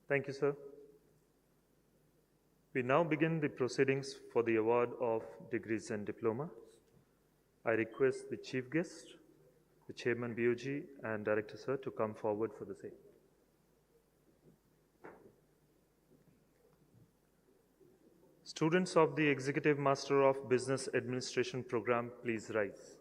Thank you, sir. We now begin the proceedings for the award of degrees and diplomas. I request the chief guest, the chairman BOG and director sir to come forward for the same. Students of the Executive Master of Business Administration program, please rise.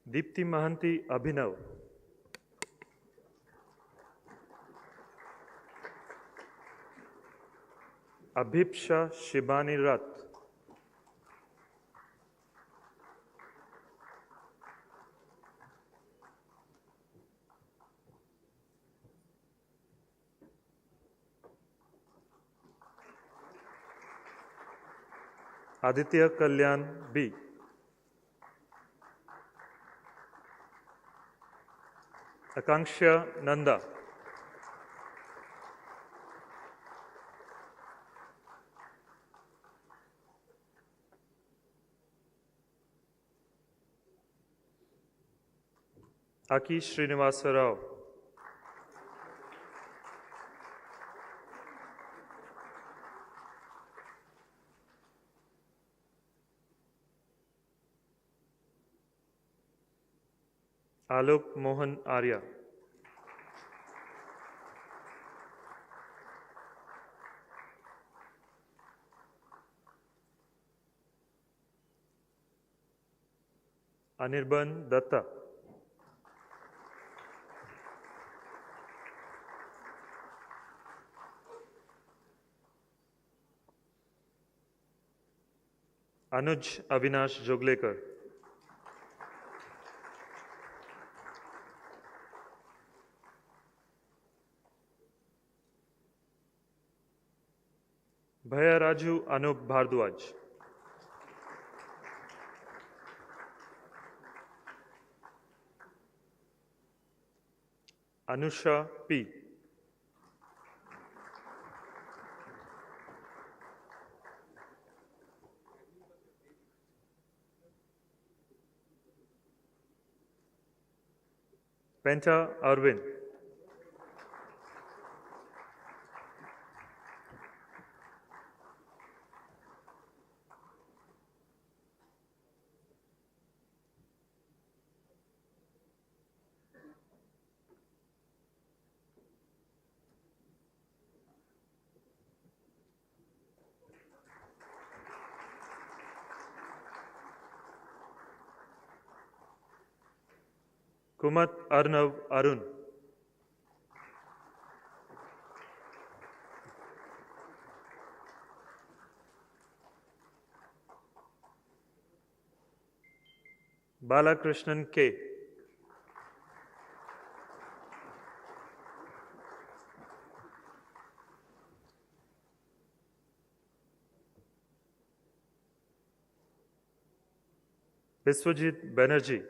Deepti Mahanti Abhinav. Abhipsha Shibani Rat. Aditya Kalyan B. Akanksha Nanda. Aki Srinivasa Rao. Alok Mohan Arya. Anirban Datta. Anuj Avinash Joglekar. Bhaya Raju Anup Bhardwaj. Anusha P. Penta Arvind. Kumat Arnav Arun. Balakrishnan K. Biswajit Banerjee.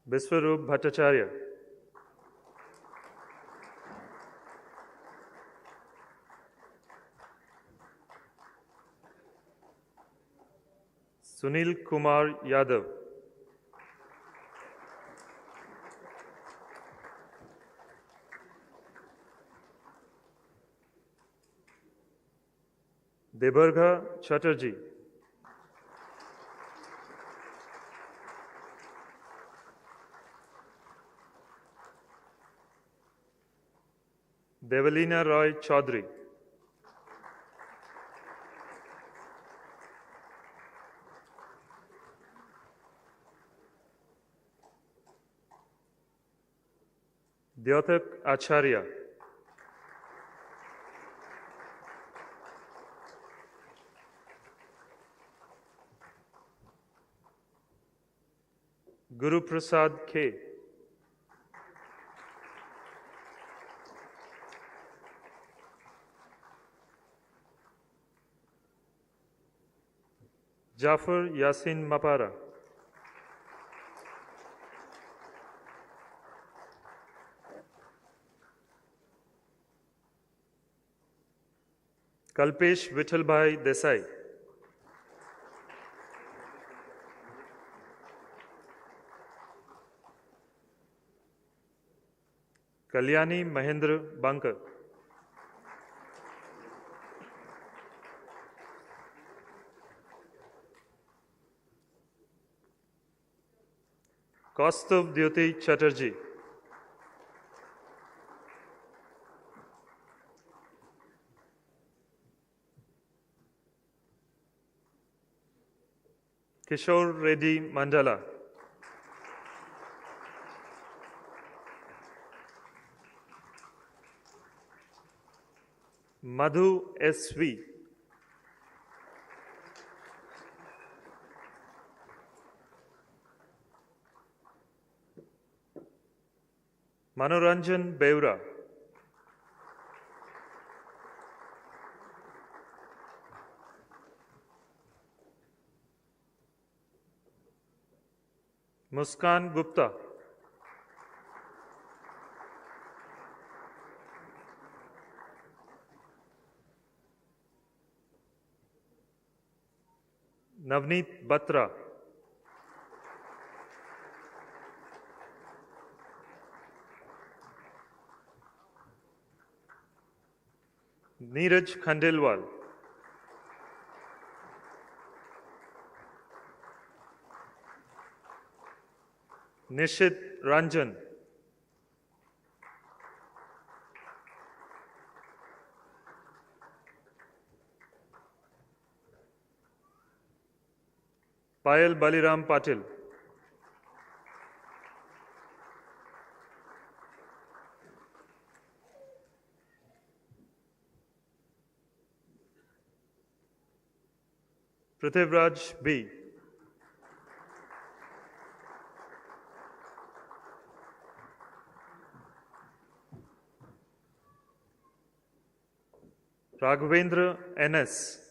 Biswarup Bhattacharya. Sunil Kumar Yadav. Debarga Chatterjee. Devalina Roy Chaudhary. Dyotak Acharya. Guru Prasad K. Jafar Yasin Mapara. Kalpesh Vithalbhai Desai. Kalyani Mahendra Bankar. Kaustav Dyoti Chatterjee. Kishore Reddy Mandala. Madhu S.V. Manoranjan Beura. Muskan Gupta. Navneet Batra. Neeraj Khandelwal. Nishit Ranjan. Payal Baliram Patil. Prithviraj B. Raghavendra N.S.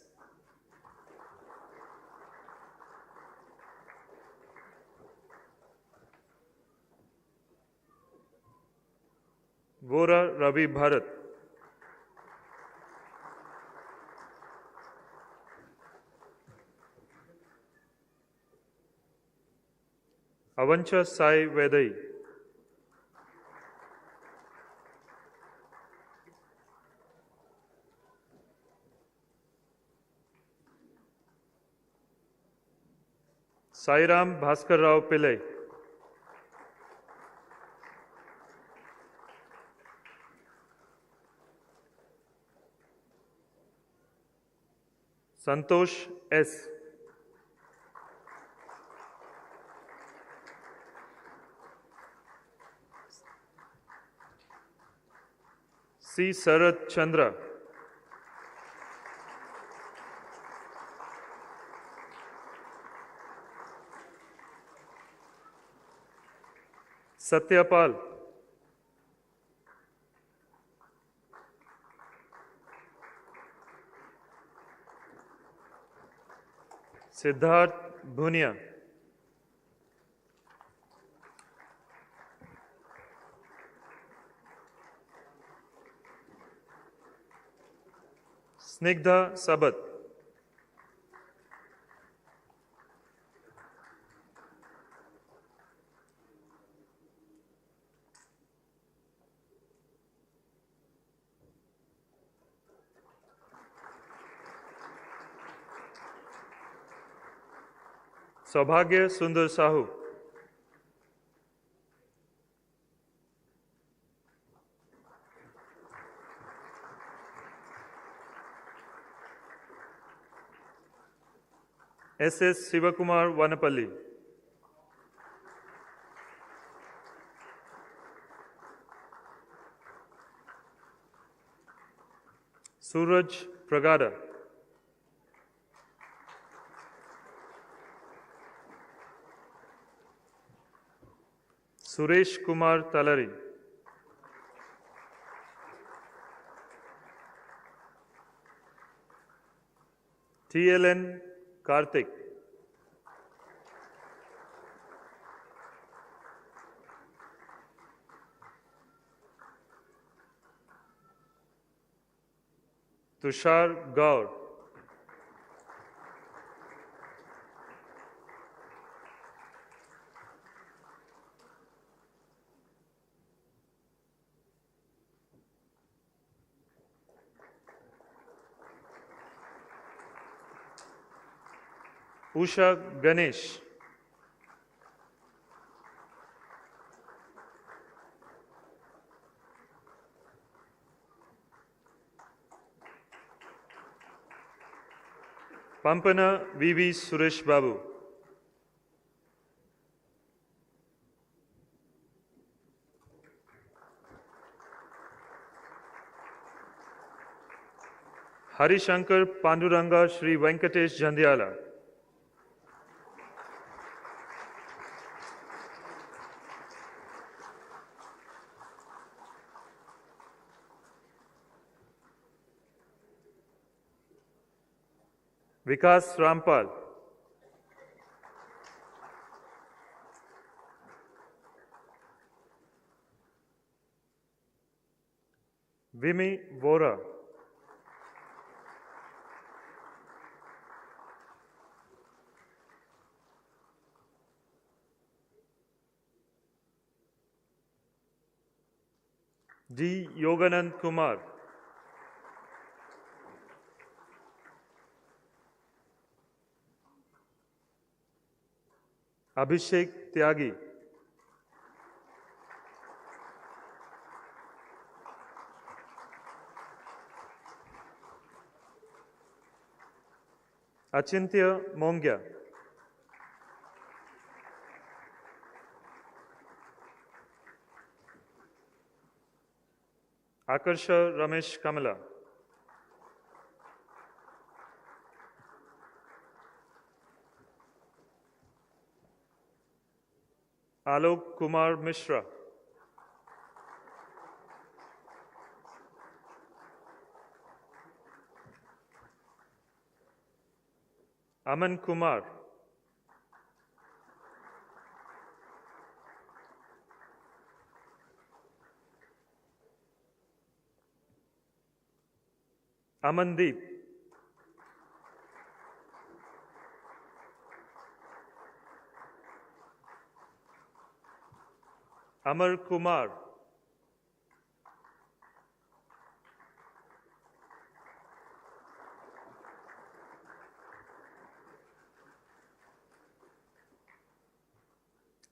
Vora Ravi Bharat. Avancha Sai Vedai. Sairam Bhaskar Rao Pillai. Santosh S. C. Sarath Chandra. Satyapal. Siddharth Bhunia. Snigdha Sabat. Saubhagya Sundar Sahu. S.S. Sivakumar Vanapalli. Suraj Pragada. Suresh Kumar Talari. TLN Karthik. Tushar Gaur. Usha Ganesh. Pampana V.V. Suresh Babu. Harishankar Panduranga Shri Venkatesh Jandiala. Vikas Rampal. Vimi Vora. D. Yoganand Kumar. Abhishek Tyagi. Achintya Mongya. Akarsha Ramesh Kamala. Alok Kumar Mishra. Aman Kumar. Amandeep. Amar Kumar.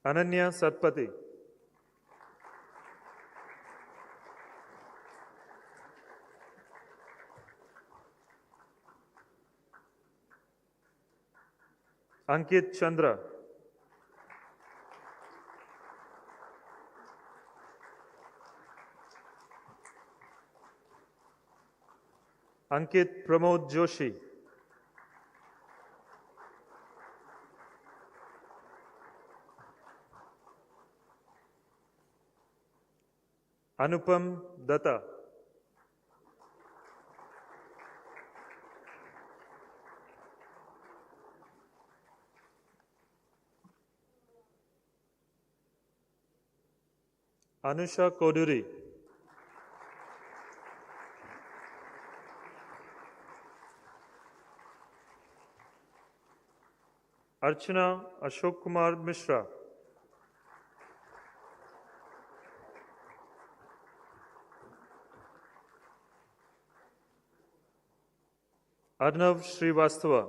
Ananya Satpati. Ankit Chandra. Ankit Pramod Joshi. Anupam Datta. Anusha Koduri. Archana Ashok Kumar Mishra. Arnav Srivastava.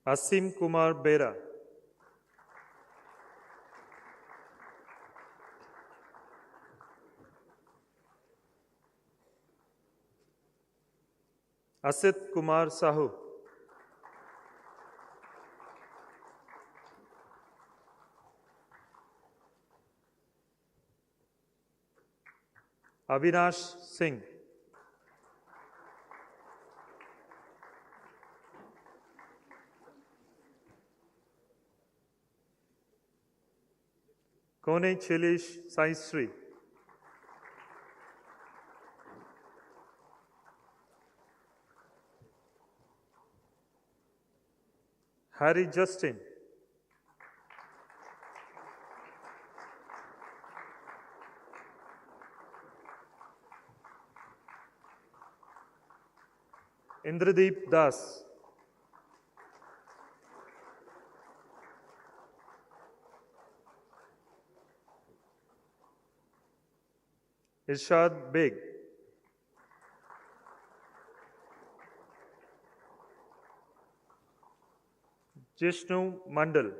Asim Kumar Bera. Asit Kumar Sahu. Avinash Singh. Kone Chilish Saisri. Harry Justin. Indradeep Das. Irshad Beg. Jishnu Mandal.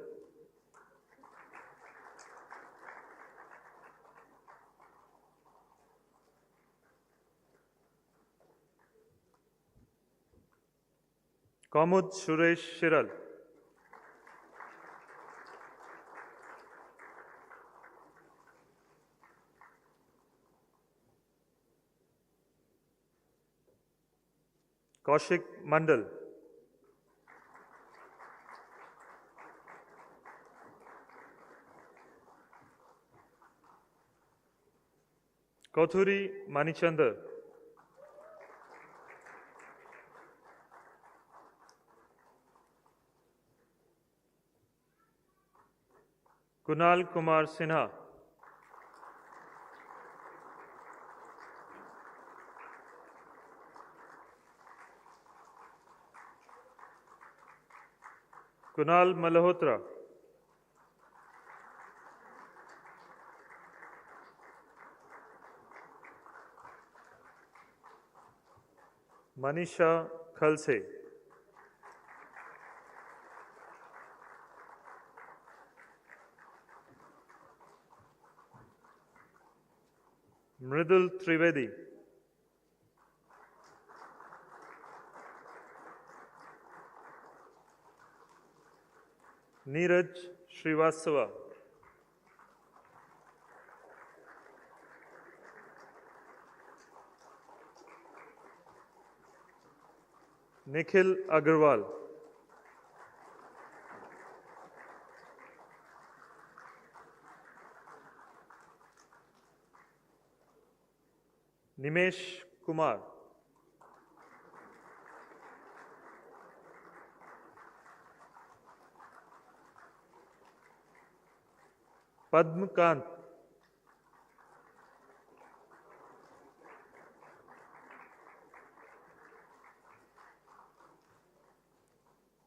Kamud Suresh Shiral. Kaushik Mandal. Kothuri Manichander. Kunal Kumar Sinha. Kunal Malhotra. Manisha Khalse. Mridul Trivedi. Neeraj Srivastava. Nikhil Agarwal. Nimesh Kumar. Padmakant.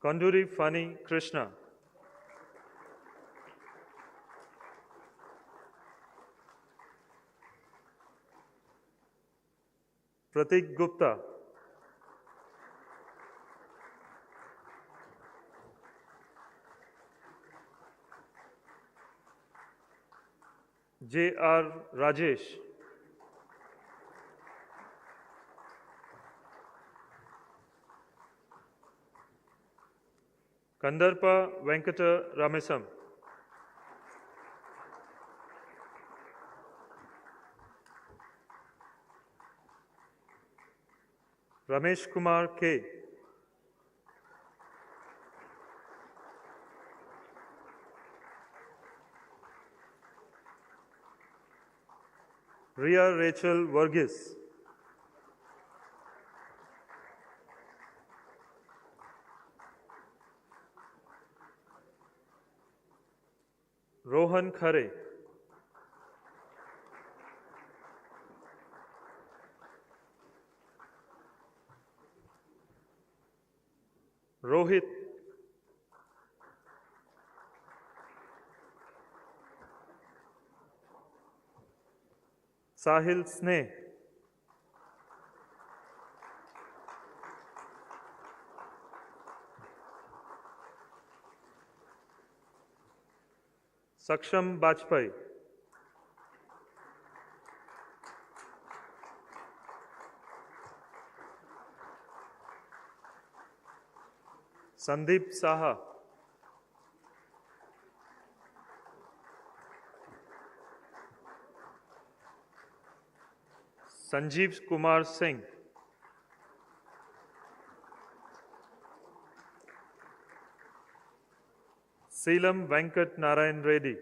Kanduri Fani Krishna. Pratik Gupta. J.R. Rajesh. Kandarpa Venkata Ramesam. Ramesh Kumar K. Ria Rachel Varghese. Rohan Khare. Rohit. Sahil Sneh. Saksham Bajpai. Sandeep Saha. Sanjeev Kumar Singh. Seelam Venkat Narayan Reddy.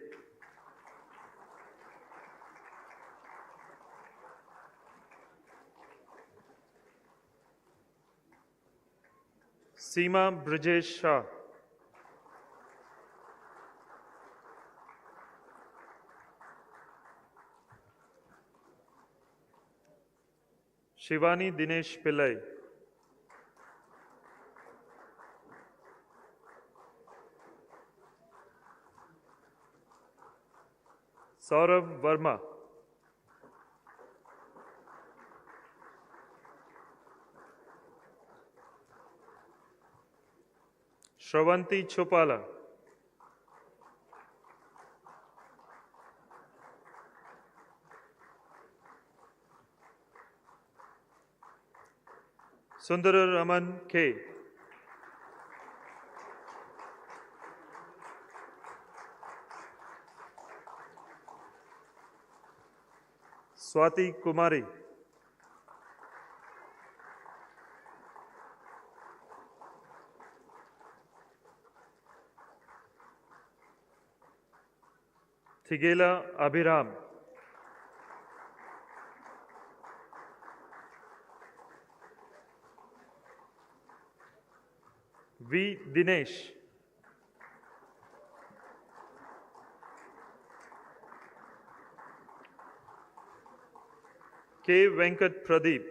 Seema Brijesh Shah. Shivani Dinesh Pillai. Saurabh Verma. Shravanti Chopala. Sundara Raman K. Swati Kumari. Thigela Abhiram. V. Dinesh. K. Venkat Pradeep.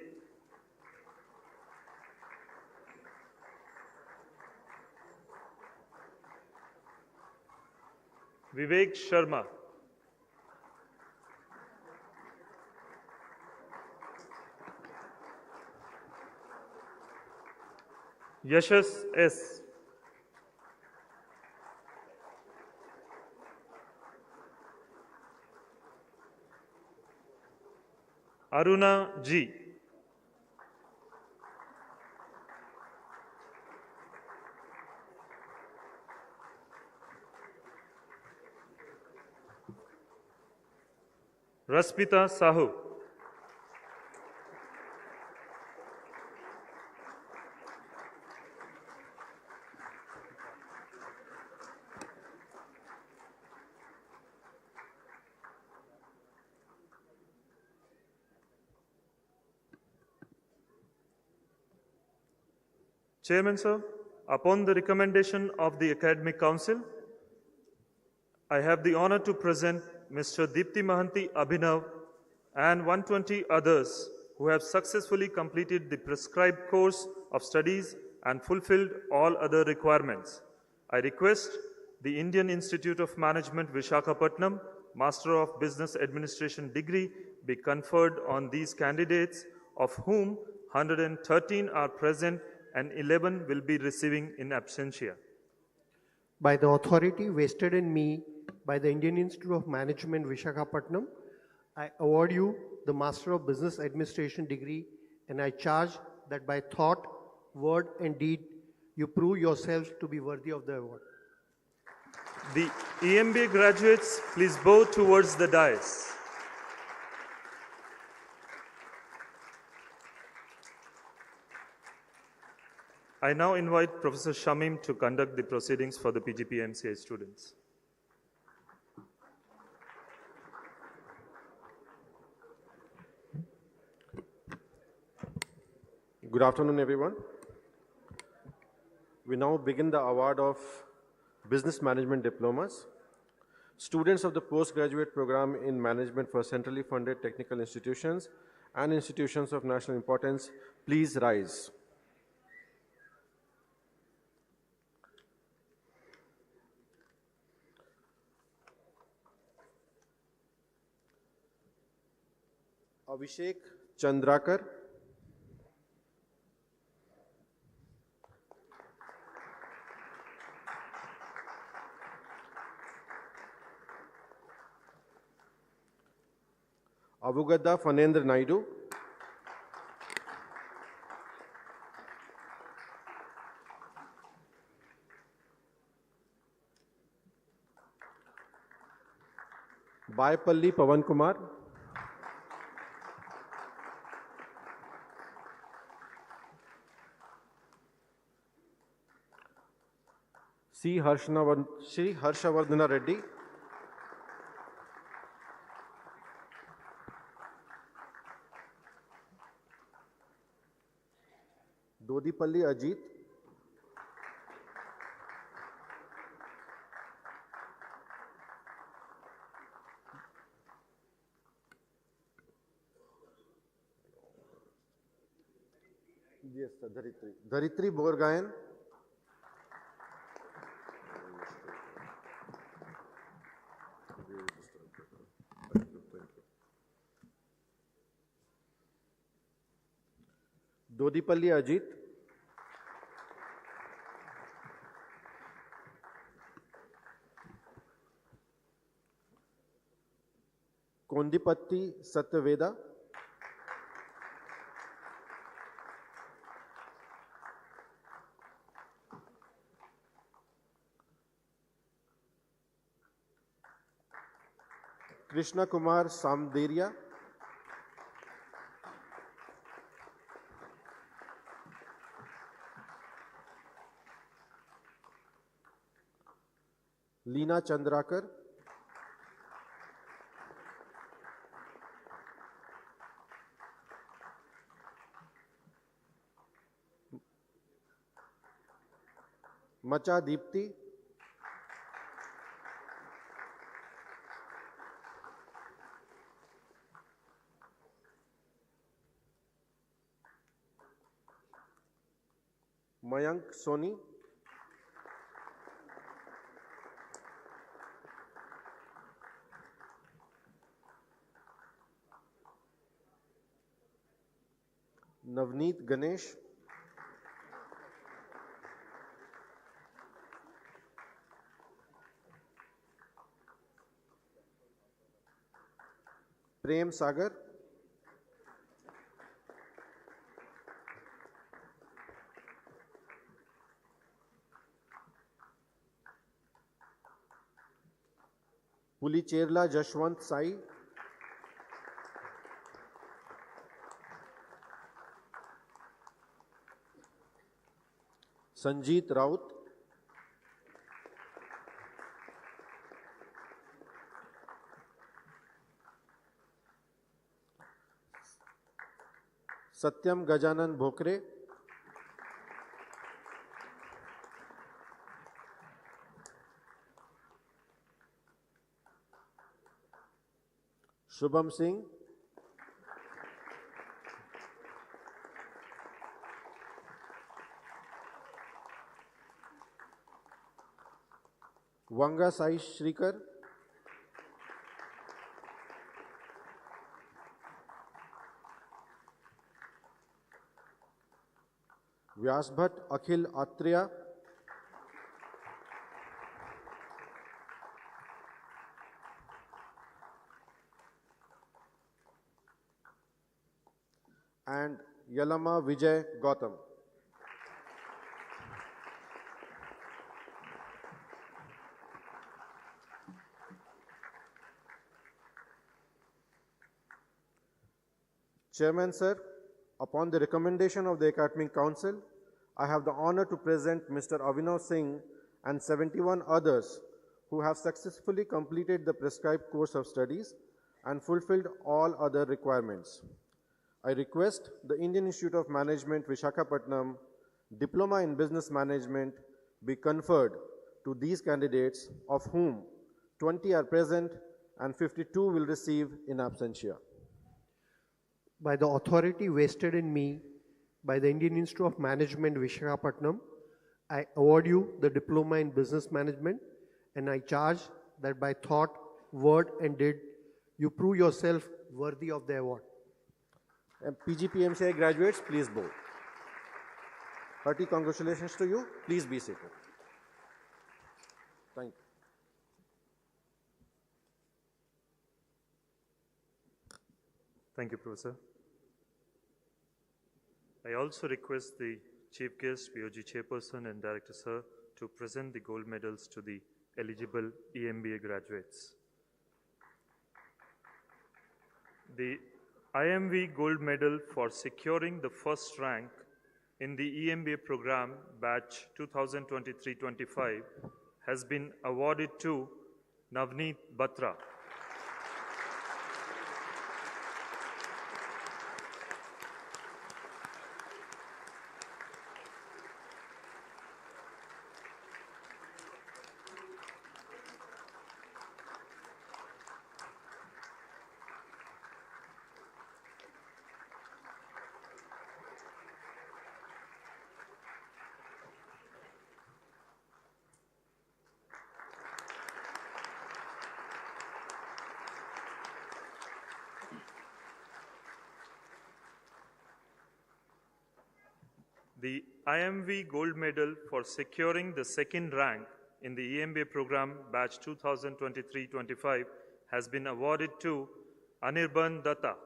Vivek Sharma. Yashas S. Aruna G. Raspita Sahu. Chairman, sir, upon the recommendation of the Academic Council, I have the honor to present Mr. Deepti Mahanti Abhinav and 120 others who have successfully completed the prescribed course of studies and fulfilled all other requirements. I request the Indian Institute of Management Visakhapatnam Master of Business Administration degree be conferred on these candidates, of whom 113 are present and 11 will be receiving in absentia. By the authority vested in me by the Indian Institute of Management Visakhapatnam, I award you the Master of Business Administration degree, and I charge that by thought, word and deed, you prove yourselves to be worthy of the award. The EMBA graduates, please bow towards the dais. I now invite Professor Shamim to conduct the proceedings for the PGP MCI students. Good afternoon, everyone. We now begin the award of Business Management Diplomas. students of the postgraduate program in management for centrally funded technical institutions and institutions of national importance, please rise. Abhishek Chandrakar. Avugadda Fanendra Naidu. Baipalli Pavan Kumar. Sri Harshavardhana Reddy. Dodipalli Ajit. Yes, sir, Dharitri. Dharitri Borgayan. Dodipalli Ajit. Kondipatti Satyaveda. Krishna Kumar Samderia. Leena Chandrakar. Macha Deepti. Mayank Soni. Navneet Ganesh. Prem Sagar. Pulicherla Jashwant Sai. Sanjeet Raut. Satyam Gajanan Bhokre. Shubham Singh. Vanga Sai Shrikar. Vyasbhat Akhil Atreya. And Yalama Vijay Gautam. Chairman Sir, upon the recommendation of the Academic Council, I have the honor to present Mr. Avinav Singh and 71 others who have successfully completed the prescribed course of studies and fulfilled all other requirements. I request the Indian Institute of Management, Visakhapatnam, Diploma in Business Management be conferred to these candidates, of whom 20 are present, and 52 will receive in absentia. By the authority vested in me by the Indian Institute of Management, Visakhapatnam, I award you the Diploma in Business Management, and I charge that by thought, word, and deed, you prove yourself worthy of the award. And PGPMCI graduates, please bow. Hearty congratulations to you. Please be seated. Thank you. Thank you, Professor. I also request the Chief Guest, POG Chairperson and Director Sir, to present the gold medals to the eligible EMBA graduates. The IMV Gold Medal for securing the first rank in the EMBA program batch 2023-25 has been awarded to Navneet Batra. The IMV Gold Medal for securing the second rank in the EMBA program batch 2023-25 has been awarded to Anirban Datta.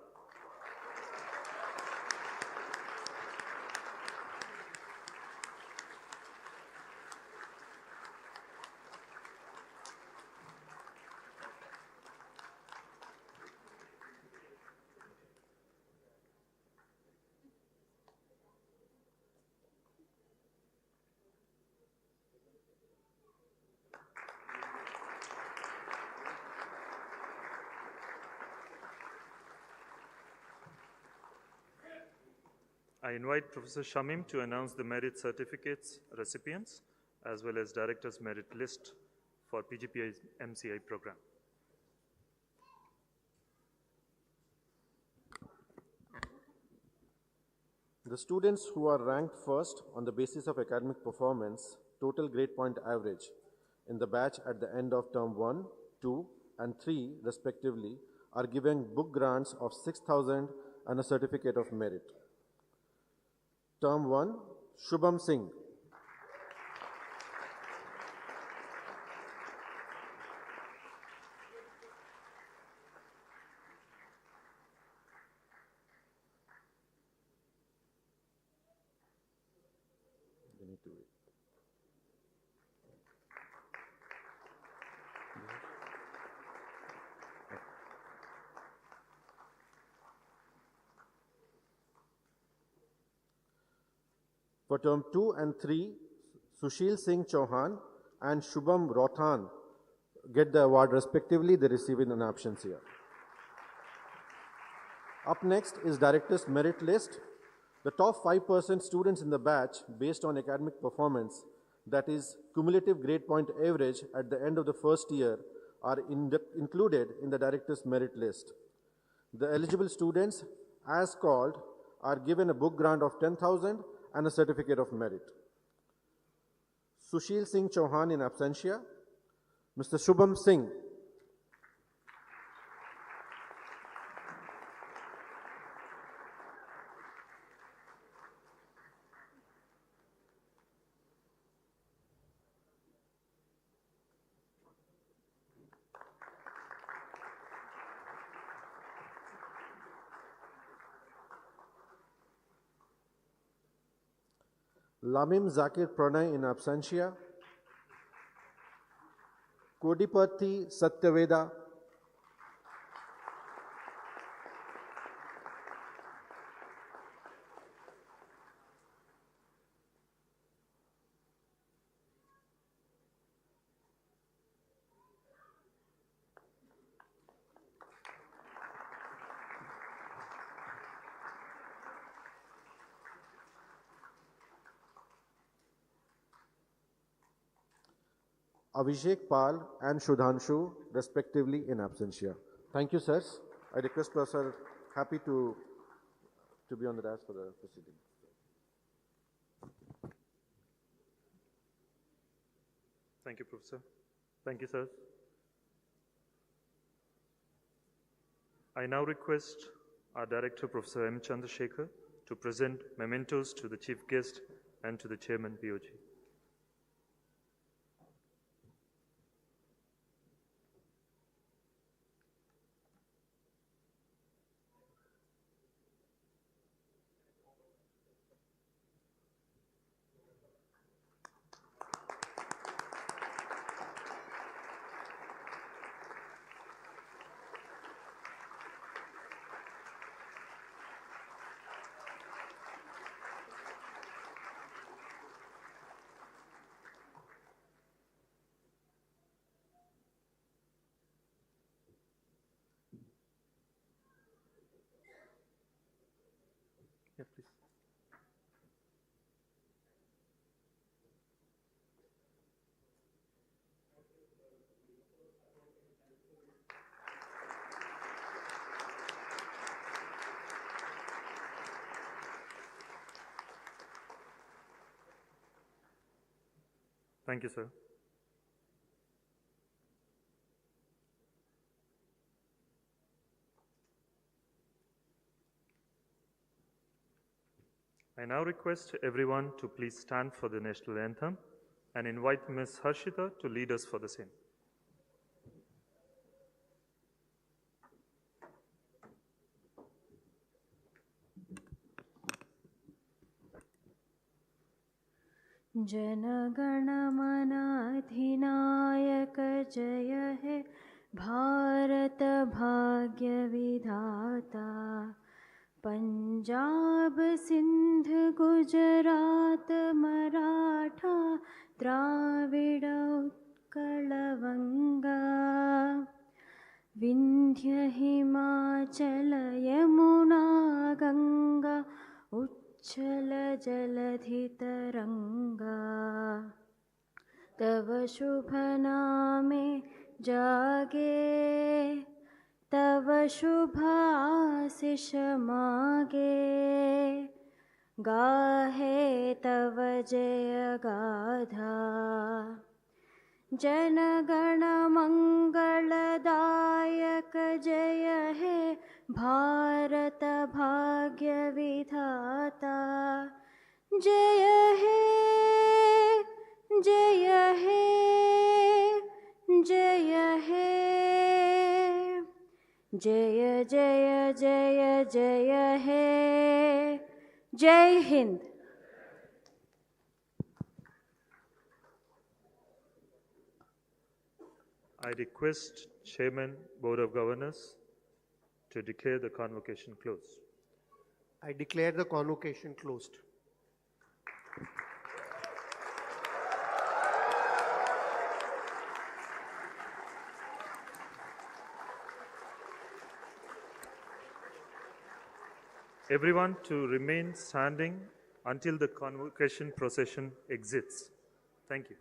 I invite Professor Shamim to announce the merit certificates recipients as well as Director's Merit List for PGPI's MCI program. The students who are ranked first on the basis of academic performance, total grade point average, in the batch at the end of term 1, 2, and 3 respectively are given book grants of 6,000 and a certificate of merit. Term 1, Shubham Singh. You need to wait. For term 2 and 3, Sushil Singh Chauhan and Shubham Rothan get the award respectively. They receive in an absentia. Up next is Director's Merit List. The top 5% students in the batch based on academic performance, that is cumulative grade point average at the end of the first year, are included in the Director's Merit List. The eligible students, as called, are given a book grant of 10,000 and a certificate of merit. Sushil Singh Chauhan in absentia. Mr. Shubham Singh. Lamim Zakir Pranay in absentia. Kodipati Satyaveda. Abhishek Pal and Shudhanshu respectively, in absentia. Thank you, sirs. I request Professor Happy to be on the dais for the proceeding. Thank you, Professor. Thank you, sir. I now request our Director, Professor M. Chandrasekhar, to present mementos to the Chief Guest and to the Chairman, BOG. Yeah, please. Thank you, sir. I now request everyone to please stand for the national anthem and invite Ms. Harshita to lead us for the same. जनगण मन अधिनायक जय हे भारत भाग्य विधाता पंजाब सिंध गुजरात मराठा द्राविड उत्कल वंगा विंध्य हिमाचल यमुना गंगा उच्छल जलधि तरंगा तव शुभ नामे जागे तव शुभ आशीष मागे गाहे तव जय गाधा जनगण मंगलदायक जय हे भारत भाग्य विधाता जय हे जय हे जय हे जय जय जय जय हे जय Hind. I request Chairman, Board of Governors, to declare the convocation closed. I declare the convocation closed. Everyone to remain standing until the convocation procession exits. Thank you.